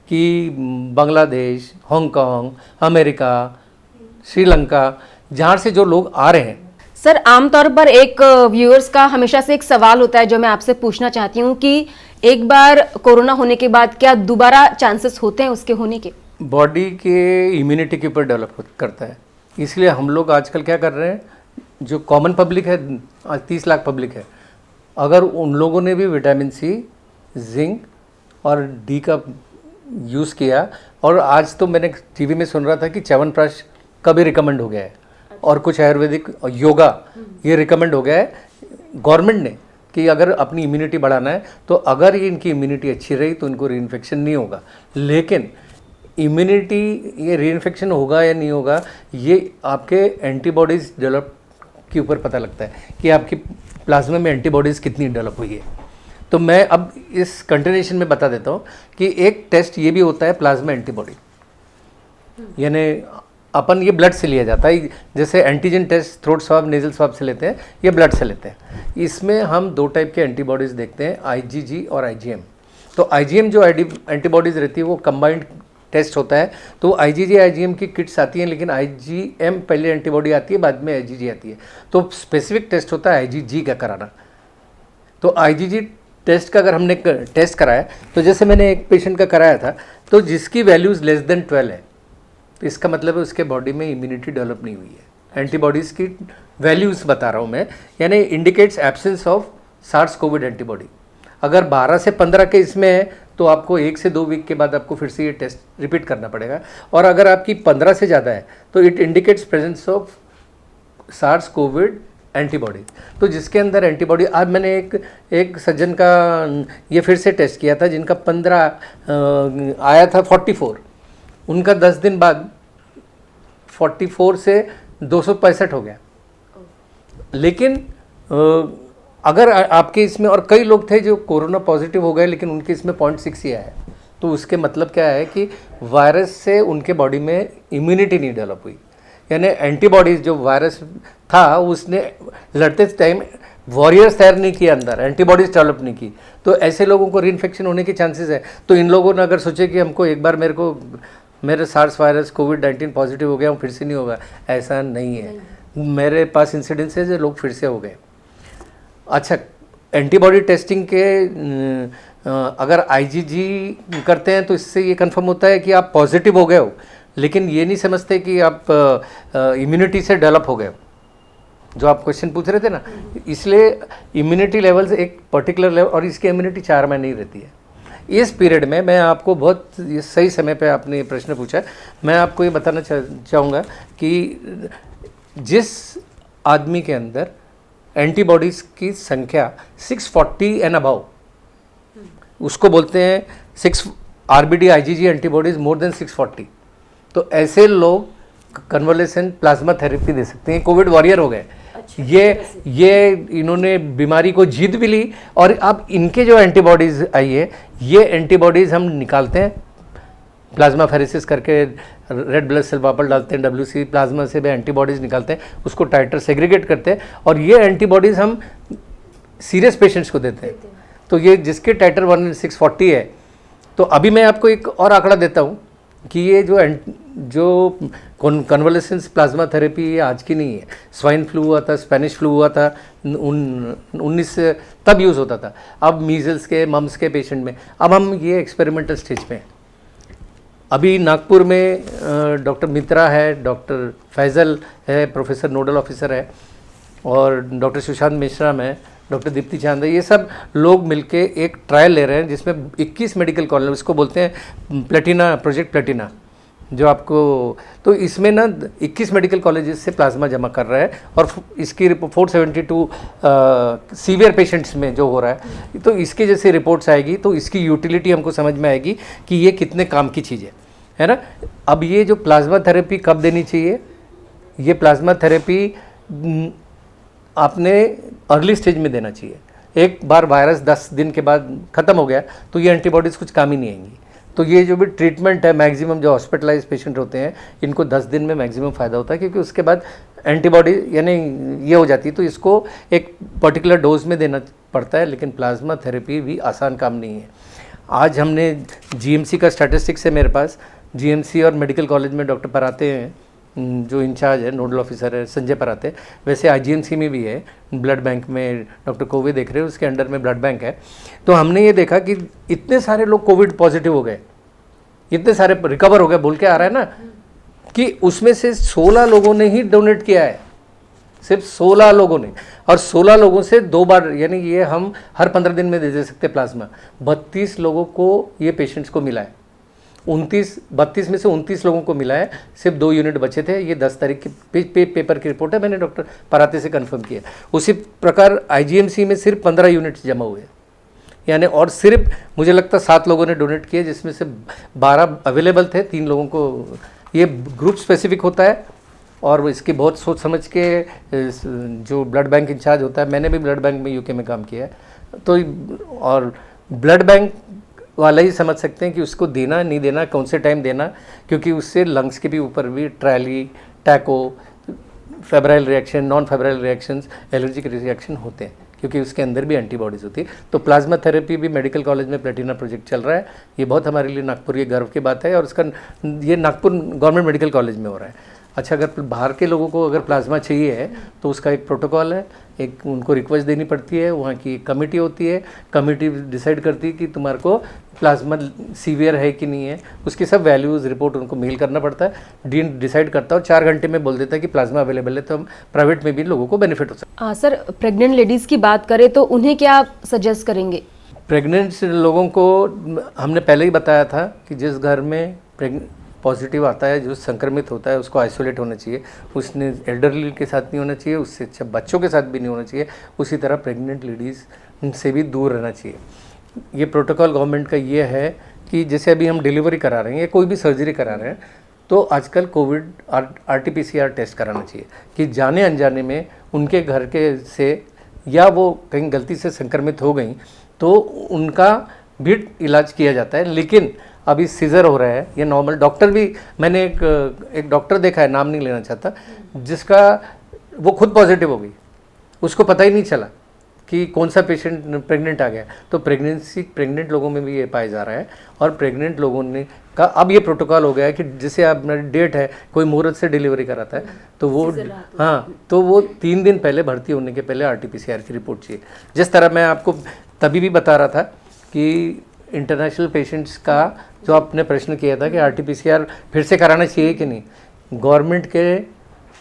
Speaker 2: कि बांग्लादेश, हांगकांग, अमेरिका, श्रीलंका, जहाँ से जो लोग आ रहे हैं।
Speaker 1: सर, आमतौर पर एक व्यूअर्स का हमेशा से एक सवाल होता है जो मैं आपसे पूछना चाहती हूँ कि एक बार कोरोना होने के बाद क्या दोबारा चांसेस होते हैं उसके होने के?
Speaker 2: बॉडी के इम्यूनिटी के ऊपर डेवलप करता है, इसलिए हम लोग आजकल क्या कर रहे हैं, जो कॉमन पब्लिक है, 30 लाख पब्लिक है, अगर उन लोगों ने भी विटामिन C, जिंक और डी का यूज़ किया। और आज तो मैंने टीवी में सुन रहा था कि च्यवनप्राश का भी रिकमेंड हो गया है, और कुछ आयुर्वेदिक योगा ये रिकमेंड हो गया है गवर्नमेंट ने कि अगर अपनी इम्यूनिटी बढ़ाना है तो अगर ये इनकी इम्यूनिटी अच्छी रही तो इनको रीइन्फेक्शन नहीं होगा। लेकिन इम्यूनिटी, ये रीइन्फेक्शन होगा या नहीं होगा ये आपके एंटीबॉडीज़ डेवलप के ऊपर पता लगता है कि आपकी प्लाज्मा में एंटीबॉडीज़ कितनी डेवलप हुई है। तो मैं अब इस कंटिन्यूएशन में बता देता हूँ कि एक टेस्ट ये भी होता है प्लाज्मा एंटीबॉडी, यानी अपन ये ब्लड से लिया जाता है, जैसे antigen test throat swab nasal swab से लेते हैं, ये ब्लड से लेते हैं। इसमें हम दो टाइप के एंटीबॉडीज़ देखते हैं, आईजीजी और आईजीएम। तो आईजीएम जो एंटीबॉडीज़ रहती है वो कंबाइंड टेस्ट होता है, तो आईजीजी आईजीएम की किट्स आती हैं, लेकिन आईजीएम पहले एंटीबॉडी आती है, बाद में आईजीजी आती है। तो स्पेसिफिक टेस्ट होता है आईजीजी का कराना। तो आईजीजी टेस्ट का अगर हमने टेस्ट कराया, तो जैसे मैंने एक पेशेंट का कराया था, तो जिसकी वैल्यूज़ लेस देन 12 है, तो इसका मतलब है उसके बॉडी में इम्यूनिटी डेवलप नहीं हुई है। एंटीबॉडीज़ की वैल्यूज़ बता रहा हूँ मैं, यानी indicates absence of SARS COVID antibody. अगर 12 से 15 के इसमें है तो आपको 1 से 2 वीक के बाद आपको फिर से ये टेस्ट रिपीट करना पड़ेगा। और अगर आपकी 15 से ज़्यादा है तो it indicates presence of SARS COVID antibody. तो जिसके अंदर एंटीबॉडी, आज मैंने एक सज्जन का ये फिर से टेस्ट किया था जिनका 15 आया था 44, उनका 10 दिन बाद 44 से 265 हो गया। लेकिन अगर आपके इसमें, और कई लोग थे जो कोरोना पॉजिटिव हो गए लेकिन उनके इसमें 0.6 ही आया है, तो उसके मतलब क्या है कि वायरस से उनके बॉडी में इम्यूनिटी नहीं डेवलप हुई, यानी एंटीबॉडीज़ जो वायरस था उसने लड़ते टाइम वॉरियर्स तैयार नहीं किया, अंदर एंटीबॉडीज़ डेवलप नहीं की, तो ऐसे लोगों को रीइन्फेक्शन होने के चांसेस है। तो इन लोगों ने अगर सोचे कि हमको एक बार मेरे सार्स वायरस कोविड-19 पॉजिटिव हो गया हूँ फिर से नहीं होगा, ऐसा नहीं है। मेरे पास इंसिडेंस है जो लोग फिर से हो गए। अच्छा, एंटीबॉडी टेस्टिंग के अगर आईजीजी करते हैं तो इससे ये कंफर्म होता है कि आप पॉजिटिव हो गए हो, लेकिन ये नहीं समझते कि आप इम्यूनिटी से डेवलप हो गए हो, जो आप क्वेश्चन पूछ रहे थे ना। इसलिए इम्यूनिटी लेवल्स एक पर्टिकुलर लेवल, और इसकी इम्यूनिटी 4 महीने ही रहती है। इस पीरियड में मैं आपको बहुत सही समय पे आपने ये प्रश्न पूछा, मैं आपको ये बताना चाहूँगा कि जिस आदमी के अंदर एंटीबॉडीज़ की संख्या 640 एंड अबव, उसको बोलते हैं 6 RBD IgG antibodies more than 640, तो ऐसे लोग कन्वलेसेंट प्लाज्मा थेरेपी दे सकते हैं, कोविड वॉरियर हो गए। ये इन्होंने बीमारी को जीत भी ली, और अब इनके जो एंटीबॉडीज़ आई है, ये एंटीबॉडीज़ हम निकालते हैं प्लाज्मा फेरेसिस करके, रेड ब्लड सेल वापस डालते हैं, WC प्लाज्मा से भी एंटीबॉडीज़ निकालते हैं, उसको टाइटर सेग्रीगेट करते हैं, और ये एंटीबॉडीज़ हम सीरियस पेशेंट्स को देते हैं। तो ये जिसके टाइटर 640 है, तो अभी मैं आपको एक और आंकड़ा देता हूँ कि ये जो कन्वलेसेंस प्लाज्मा थेरेपी ये आज की नहीं है। स्वाइन फ्लू हुआ था, स्पेनिश फ्लू हुआ था 19 तब यूज़ होता था, अब मीजल्स के मम्स के पेशेंट में, अब हम ये एक्सपेरिमेंटल स्टेज पे हैं। अभी नागपुर में डॉक्टर मित्रा है, डॉक्टर फैज़ल है, प्रोफेसर नोडल ऑफिसर है, और डॉक्टर सुशांत मिश्रा में डॉक्टर दीप्ति चांद है, ये सब लोग मिलके एक ट्रायल ले रहे हैं जिसमें 21 मेडिकल कॉलेज, उसको बोलते हैं प्लेटिना, प्रोजेक्ट प्लेटिना, जो आपको, तो इसमें ना 21 मेडिकल कॉलेजेस से प्लाज्मा जमा कर रहा है, और इसकी 472 सीवियर पेशेंट्स में जो हो रहा है, तो इसके जैसे रिपोर्ट्स आएगी तो इसकी यूटिलिटी हमको समझ में आएगी कि ये कितने काम की चीज़ है ना। अब ये जो प्लाज्मा थेरेपी कब देनी चाहिए, ये प्लाज्मा थेरेपी आपने अर्ली स्टेज में देना चाहिए। एक बार वायरस 10 दिन के बाद ख़त्म हो गया तो ये एंटीबॉडीज़ कुछ काम ही नहीं आएंगी। तो ये जो भी ट्रीटमेंट है, मैक्सिमम जो हॉस्पिटलाइज पेशेंट होते हैं इनको 10 दिन में मैक्सिमम फ़ायदा होता है, क्योंकि उसके बाद एंटीबॉडी यानी ये हो जाती है, तो इसको एक पर्टिकुलर डोज में देना पड़ता है। लेकिन प्लाज्मा थेरेपी भी आसान काम नहीं है। आज हमने जीएमसी का स्टैटिस्टिक्स है मेरे पास, जीएमसी और मेडिकल कॉलेज में डॉक्टर पराते हैं, जो इंचार्ज है, नोडल ऑफिसर है संजय पराते, वैसे आईजीएमसी में भी है, ब्लड बैंक में डॉक्टर कोवे देख रहे हैं, उसके अंडर में ब्लड बैंक है। तो हमने ये देखा कि इतने सारे लोग कोविड पॉजिटिव हो गए, इतने सारे रिकवर हो गए बोल के आ रहा है ना, कि उसमें से 16 लोगों ने ही डोनेट किया है। सिर्फ 16 लोगों ने, और 16 लोगों से 2 बार, यानी ये हम हर 15 दिन में दे सकते प्लाज्मा। 32 लोगों को ये पेशेंट्स को मिला है, 32 में से 29 लोगों को मिला है, सिर्फ 2 यूनिट बचे थे। ये 10 तारीख की पेपर की रिपोर्ट है, मैंने डॉक्टर पराते से कंफर्म किया। उसी प्रकार आईजीएमसी में सिर्फ 15 यूनिट्स जमा हुए, यानी, और सिर्फ मुझे लगता है 7 लोगों ने डोनेट किए, जिसमें से 12 अवेलेबल थे, 3 लोगों को। ये ग्रुप स्पेसिफिक होता है और इसकी बहुत सोच समझ के जो ब्लड बैंक इंचार्ज होता है, मैंने भी ब्लड बैंक में यूके में काम किया है, तो और ब्लड बैंक वाला ही समझ सकते हैं कि उसको देना नहीं देना, कौन से टाइम देना, क्योंकि उससे लंग्स के भी ऊपर भी trolley, taco, febrile reaction, non febrile reactions, allergic reaction होते हैं, क्योंकि उसके अंदर भी एंटीबॉडीज़ होती है। तो प्लाज्मा थेरेपी भी मेडिकल कॉलेज में प्लेटिना प्रोजेक्ट चल रहा है। ये बहुत हमारे लिए नागपुर ये गर्व की बात है, और इसका ये नागपुर गवर्नमेंट मेडिकल कॉलेज में हो रहा है। अच्छा, अगर बाहर के लोगों को अगर प्लाज्मा चाहिए है तो उसका एक प्रोटोकॉल है, एक उनको रिक्वेस्ट देनी पड़ती है, वहाँ की कमेटी होती है, कमेटी डिसाइड करती है कि तुम्हारे को प्लाज्मा सीवियर है कि नहीं है, उसकी सब वैल्यूज़ रिपोर्ट उनको मेल करना पड़ता है, डीन डिसाइड करता है और 4 घंटे में बोल देता है कि प्लाज्मा अवेलेबल है, तो हम प्राइवेट में भी लोगों को बेनिफिट हो सकता है।
Speaker 1: सर, प्रेग्नेंट लेडीज़ की बात करें तो उन्हें क्या आप सजेस्ट करेंगे?
Speaker 2: प्रेग्नेंट लोगों को हमने पहले ही बताया था कि जिस घर में पॉजिटिव आता है, जो संक्रमित होता है, उसको आइसोलेट होना चाहिए। उसने एल्डरली के साथ नहीं होना चाहिए, उससे अच्छा बच्चों के साथ भी नहीं होना चाहिए, उसी तरह प्रेग्नेंट लेडीज़ से भी दूर रहना चाहिए। ये प्रोटोकॉल गवर्नमेंट का ये है कि जैसे अभी हम डिलीवरी करा रहे हैं या कोई भी सर्जरी करा रहे हैं, तो आजकल कोविड RT-PCR टेस्ट कराना चाहिए कि जाने अनजाने में उनके घर के से या वो कहीं गलती से संक्रमित हो गई तो उनका भी इलाज किया जाता है। लेकिन अभी सीजर हो रहा है, ये नॉर्मल, डॉक्टर भी, मैंने एक डॉक्टर देखा है, नाम नहीं लेना चाहता, जिसका वो खुद पॉजिटिव हो गई, उसको पता ही नहीं चला कि कौन सा पेशेंट प्रेग्नेंट आ गया। तो प्रेग्नेंट लोगों में भी ये पाया जा रहा है, और प्रेग्नेंट लोगों ने का अब ये प्रोटोकॉल हो गया है कि जैसे आप डेट है, कोई मुहूर्त से डिलीवरी कराता है तो वो, हाँ, तो वो 3 दिन पहले भर्ती होने के पहले RT-PCR की रिपोर्ट चाहिए। जिस तरह मैं आपको तभी भी बता रहा था कि इंटरनेशनल पेशेंट्स का जो आपने प्रश्न किया था कि RT-PCR फिर से कराना चाहिए कि नहीं, गवर्नमेंट के,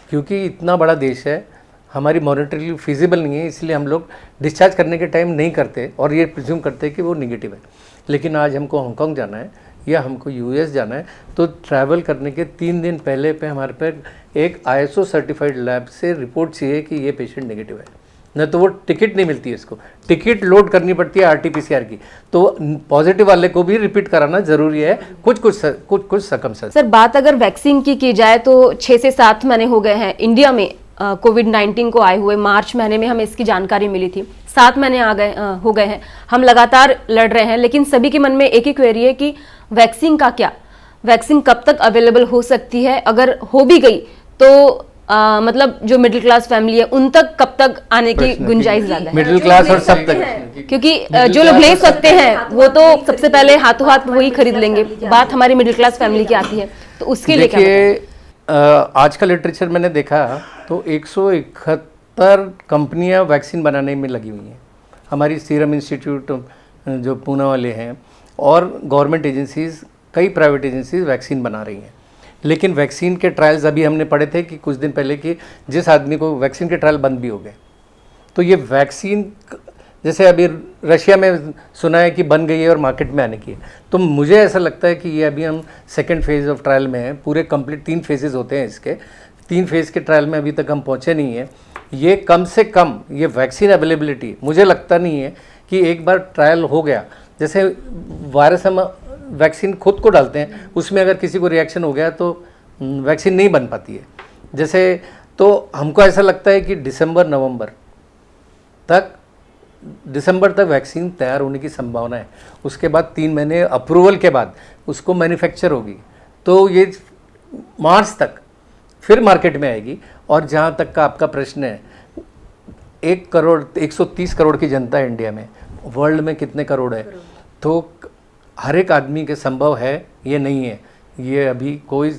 Speaker 2: क्योंकि इतना बड़ा देश है, हमारी मॉनिटरिंग फिजिबल नहीं है, इसलिए हम लोग डिस्चार्ज करने के टाइम नहीं करते और ये प्रिज्यूम करते हैं कि वो निगेटिव है। लेकिन आज हमको हांगकांग जाना है या हमको US जाना है, तो ट्रैवल करने के 3 दिन पहले पे हमारे पे एक ISO सर्टिफाइड लैब से रिपोर्ट चाहिए कि ये पेशेंट नेगेटिव है, न तो वो टिकट नहीं मिलती है, इसको टिकट लोड करनी पड़ती है RT-PCR की। तो पॉजिटिव वाले को भी रिपीट कराना जरूरी है, कुछ सकमसन।
Speaker 1: सर, बात अगर वैक्सीन की जाए तो 6 से 7 महीने हो गए हैं इंडिया में कोविड-19 को आए हुए। मार्च महीने में हमें इसकी जानकारी मिली थी, 7 महीने हो गए हैं, हम लगातार लड़ रहे हैं। लेकिन सभी के मन में एक ही क्वेरी है कि वैक्सीन का क्या, वैक्सीन कब तक अवेलेबल हो सकती है, अगर हो भी गई तो मतलब जो मिडिल क्लास फैमिली है उन तक कब तक आने की गुंजाइश ज्यादा है?
Speaker 2: मिडिल क्लास और सब तक,
Speaker 1: क्योंकि जो लोग ले सकते हैं वो तो सबसे पहले हाथों हाथ वही खरीद लेंगे। बात हमारी मिडिल क्लास फैमिली की आती है, तो उसके लिए क्या?
Speaker 2: आज का लिटरेचर मैंने देखा तो 171 कंपनियां वैक्सीन बनाने में लगी हुई हैं। हमारी सीरम इंस्टीट्यूट जो पूना वाले हैं और गवर्नमेंट एजेंसीज, कई प्राइवेट एजेंसीज वैक्सीन बना रही हैं। लेकिन वैक्सीन के ट्रायल्स अभी हमने पढ़े थे कि कुछ दिन पहले कि जिस आदमी को वैक्सीन के ट्रायल बंद भी हो गए। तो ये वैक्सीन जैसे अभी रशिया में सुना है कि बन गई है और मार्केट में आने की है, तो मुझे ऐसा लगता है कि ये अभी हम 2nd फेज़ ऑफ ट्रायल में हैं। पूरे कंप्लीट 3 फेजेस होते हैं इसके, 3 फेज़ के ट्रायल में अभी तक हम पहुँचे नहीं हैं। ये कम से कम ये वैक्सीन अवेलेबिलिटी, मुझे लगता नहीं है कि एक बार ट्रायल हो गया, जैसे वायरस हम वैक्सीन खुद को डालते हैं, उसमें अगर किसी को रिएक्शन हो गया तो वैक्सीन नहीं बन पाती है। जैसे तो हमको ऐसा लगता है कि दिसंबर तक वैक्सीन तैयार होने की संभावना है। उसके बाद 3 महीने अप्रूवल के बाद उसको मैन्युफैक्चर होगी, तो ये मार्च तक फिर मार्केट में आएगी। और जहाँ तक का आपका प्रश्न है, 130 करोड़ की जनता है इंडिया में, वर्ल्ड में कितने करोड़ है, तो हर एक आदमी के संभव है, ये नहीं है, ये अभी कोई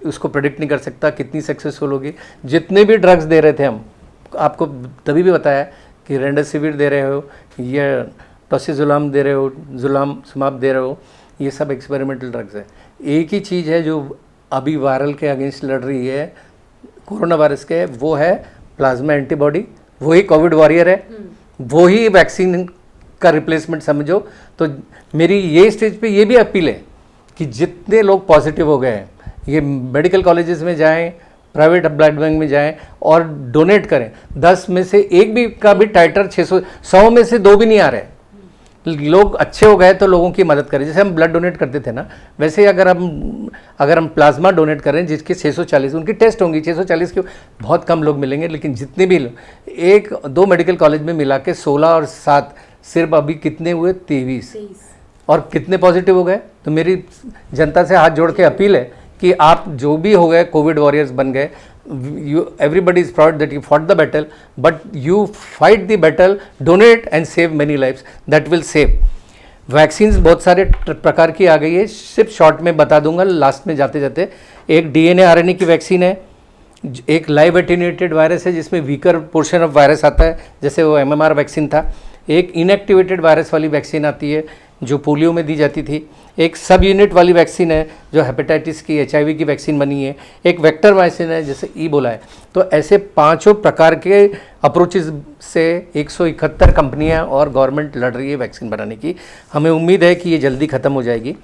Speaker 2: उसको प्रेडिक्ट नहीं कर सकता कितनी सक्सेसफुल होगी। जितने भी ड्रग्स दे रहे थे हम, आपको तभी भी बताया कि रेमडेसिविर दे रहे हो या टोसिलजुमाब दे रहे हो, जुलामब दे रहे हो, ये सब एक्सपेरिमेंटल ड्रग्स है। एक ही चीज़ है जो अभी वायरल के अगेंस्ट लड़ रही है, कोरोना वायरस के, वो है प्लाज्मा एंटीबॉडी, वही कोविड वॉरियर है, वही वैक्सीन का रिप्लेसमेंट समझो। तो मेरी ये स्टेज पे ये भी अपील है कि जितने लोग पॉजिटिव हो गए हैं, ये मेडिकल कॉलेजेस में जाएं, प्राइवेट ब्लड बैंक में जाएं और डोनेट करें। 10 में से एक भी का भी टाइटर 600, 100 में से 2 भी नहीं आ रहे। लोग अच्छे हो गए तो लोगों की मदद करें। जैसे हम ब्लड डोनेट करते थे ना, वैसे अगर हम प्लाज्मा डोनेट करें, जिसके 640 उनकी टेस्ट होंगी, 640 के बहुत कम लोग मिलेंगे, लेकिन जितने भी लोग, 1-2 मेडिकल कॉलेज में मिला के 16 और 7 सिर्फ अभी कितने हुए, 23 और कितने पॉजिटिव हो गए। तो मेरी जनता से हाथ जोड़ के अपील है कि आप जो भी हो गए कोविड वॉरियर्स बन गए, everybody is proud that you fought the battle, but you fight the battle, donate and save many lives, that will save. Vaccines बहुत सारे प्रकार की आ गई है, सिर्फ शॉर्ट में बता दूंगा लास्ट में जाते जाते। एक DNA RNA की वैक्सीन है, एक लाइव एटेन्यूएटेड वायरस है जिसमें वीकर पोर्शन ऑफ वायरस आता है, जैसे वो MMR वैक्सीन था। एक इनएक्टिवेटेड वायरस वाली वैक्सीन आती है जो पोलियो में दी जाती थी। एक सब यूनिट वाली वैक्सीन है जो हेपेटाइटिस की, HIV की वैक्सीन बनी है। एक वेक्टर वैक्सीन है जैसे बोला है। तो ऐसे 5 प्रकार के अप्रोचेस से 171 कंपनियां और गवर्नमेंट लड़ रही है वैक्सीन बनाने की। हमें उम्मीद है कि ये जल्दी ख़त्म हो जाएगी।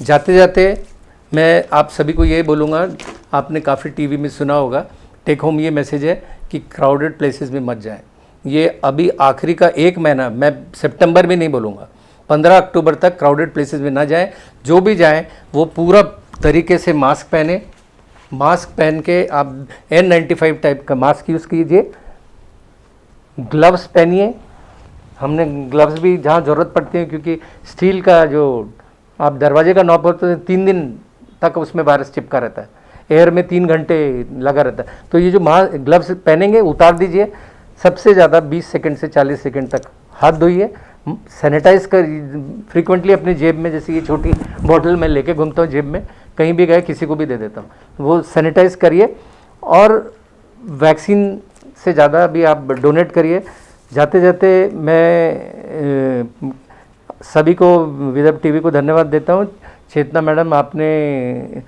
Speaker 2: जाते जाते मैं आप सभी को ये बोलूँगा, आपने काफ़ी TV में सुना होगा, टेक होम ये मैसेज है कि क्राउडेड प्लेसेस में मत जाएं। ये अभी आखिरी का 1 महीना, मैं सितंबर में नहीं बोलूँगा, 15 अक्टूबर तक क्राउडेड प्लेसेस में ना जाएं। जो भी जाएं वो पूरा तरीके से मास्क पहने, मास्क पहन के आप N95 टाइप का मास्क यूज़ कीजिए, ग्लव्स पहनिए। हमने ग्लव्स भी जहाँ ज़रूरत पड़ती है, क्योंकि स्टील का जो आप दरवाजे का नॉब होता है 3 दिन तक उसमें वायरस चिपका रहता है, एयर में 3 घंटे लगा रहता है। तो ये जो ग्लव्स पहनेंगे उतार दीजिए। सबसे ज़्यादा 20 सेकंड से 40 सेकंड तक हाथ धोइए। सैनिटाइज कर फ्रीक्वेंटली अपनी जेब में, जैसे ये छोटी बॉटल मैं लेके घूमता हूँ जेब में, कहीं भी गए किसी को भी दे देता हूँ, वो सैनिटाइज करिए। और वैक्सीन से ज़्यादा भी आप डोनेट करिए। जाते जाते मैं सभी को विदर्भ TV को धन्यवाद देता हूँ। चेतना मैडम, आपने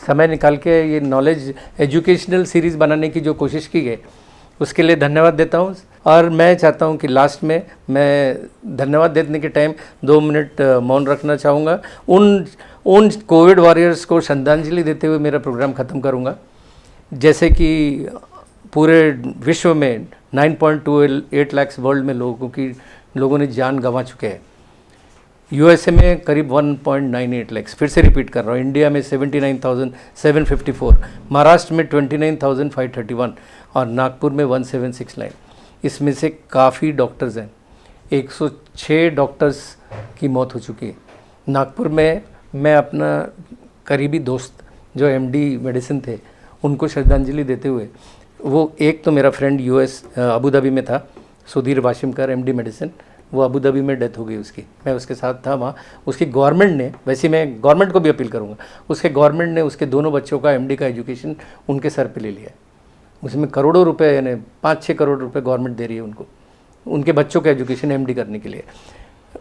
Speaker 2: समय निकाल के ये नॉलेज एजुकेशनल सीरीज़ बनाने की जो कोशिश की है उसके लिए धन्यवाद देता हूँ। और मैं चाहता हूँ कि लास्ट में मैं धन्यवाद देने के टाइम 2 मिनट मौन रखना चाहूँगा। उन कोविड वॉरियर्स को श्रद्धांजलि देते हुए मेरा प्रोग्राम ख़त्म करूँगा। जैसे कि पूरे विश्व में 9.28 लाख वर्ल्ड में लोगों ने जान गंवा चुके हैं। USA में करीब 1.98 लाख, फिर से रिपीट कर रहा हूँ। इंडिया में 79,754, महाराष्ट्र में 29,531 और नागपुर में 1769। इसमें से काफ़ी डॉक्टर्स हैं, 106 डॉक्टर्स की मौत हो चुकी है। नागपुर में मैं अपना करीबी दोस्त जो MD मेडिसिन थे उनको श्रद्धांजलि देते हुए, वो एक तो मेरा फ्रेंड US अबू धाबी में था, सुधीर वाशिमकर MD मेडिसिन, वो अबू धाबी में डेथ हो गई उसकी, मैं उसके साथ था वहाँ। उसकी गवर्नमेंट ने, वैसे मैं गवर्नमेंट को भी अपील करूँगा, उसके गवर्नमेंट ने उसके दोनों बच्चों का MD का एजुकेशन उनके सर पे ले लिया है। उसमें करोड़ों रुपए, यानी 5-6 करोड़ रुपए गवर्नमेंट दे रही है उनको, उनके बच्चों का एजुकेशन MD करने के लिए।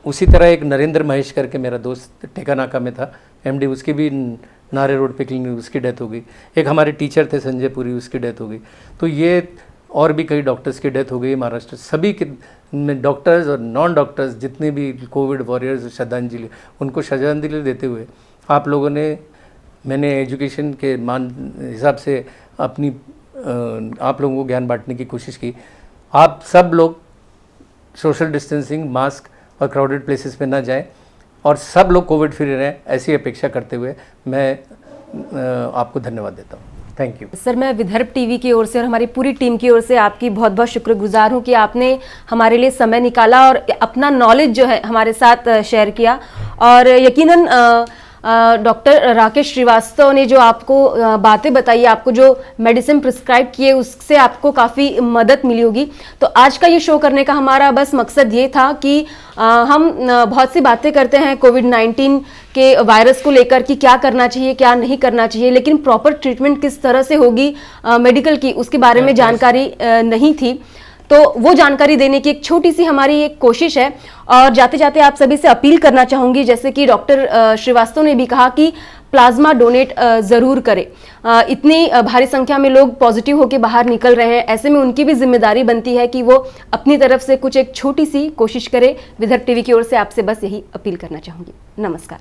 Speaker 2: उसी तरह एक नरेंद्र महेश करके मेरा दोस्त टेकानाका में था MD, उसकी भी नारे रोड पे क्लिनिक, उसकी डेथ हो गई। एक हमारे टीचर थे संजय पुरी, उसकी डेथ हो गई। तो ये और भी कई डॉक्टर्स की डेथ हो गई महाराष्ट्र। सभी के डॉक्टर्स और नॉन डॉक्टर्स जितने भी कोविड वॉरियर्स, श्रद्धांजलि, उनको श्रद्धांजलि देते हुए आप लोगों ने, मैंने एजुकेशन के हिसाब से अपनी आप लोगों को ज्ञान बांटने की कोशिश की। आप सब लोग सोशल डिस्टेंसिंग, मास्क और क्राउडेड प्लेसेस पे ना जाएं और सब लोग कोविड फ्री रहें, ऐसी अपेक्षा करते हुए मैं आपको धन्यवाद देता हूँ। Thank you
Speaker 1: sir. मैं विदर्भ TV की ओर से और हमारी पूरी टीम की ओर से आपकी बहुत बहुत शुक्रगुजार हूँ कि आपने हमारे लिए समय निकाला और अपना नॉलेज जो है हमारे साथ शेयर किया। और यकीनन डॉक्टर राकेश श्रीवास्तव ने जो आपको बातें बताई, आपको जो मेडिसिन प्रिस्क्राइब किए, उससे आपको काफ़ी मदद मिली होगी। तो आज का ये शो करने का हमारा बस मकसद ये था कि हम बहुत सी बातें करते हैं कोविड-19 के वायरस को लेकर कि क्या करना चाहिए, क्या नहीं करना चाहिए, लेकिन प्रॉपर ट्रीटमेंट किस तरह से होगी मेडिकल की, उसके बारे में जानकारी नहीं थी। तो वो जानकारी देने की एक छोटी सी हमारी एक कोशिश है। और जाते जाते आप सभी से अपील करना चाहूँगी, जैसे कि डॉक्टर श्रीवास्तव ने भी कहा कि प्लाज्मा डोनेट ज़रूर करें। इतनी भारी संख्या में लोग पॉजिटिव होकर बाहर निकल रहे हैं, ऐसे में उनकी भी जिम्मेदारी बनती है कि वो अपनी तरफ से कुछ एक छोटी सी कोशिश करें। विदर्भ टीवी की ओर से आपसे बस यही अपील करना चाहूँगी। नमस्कार।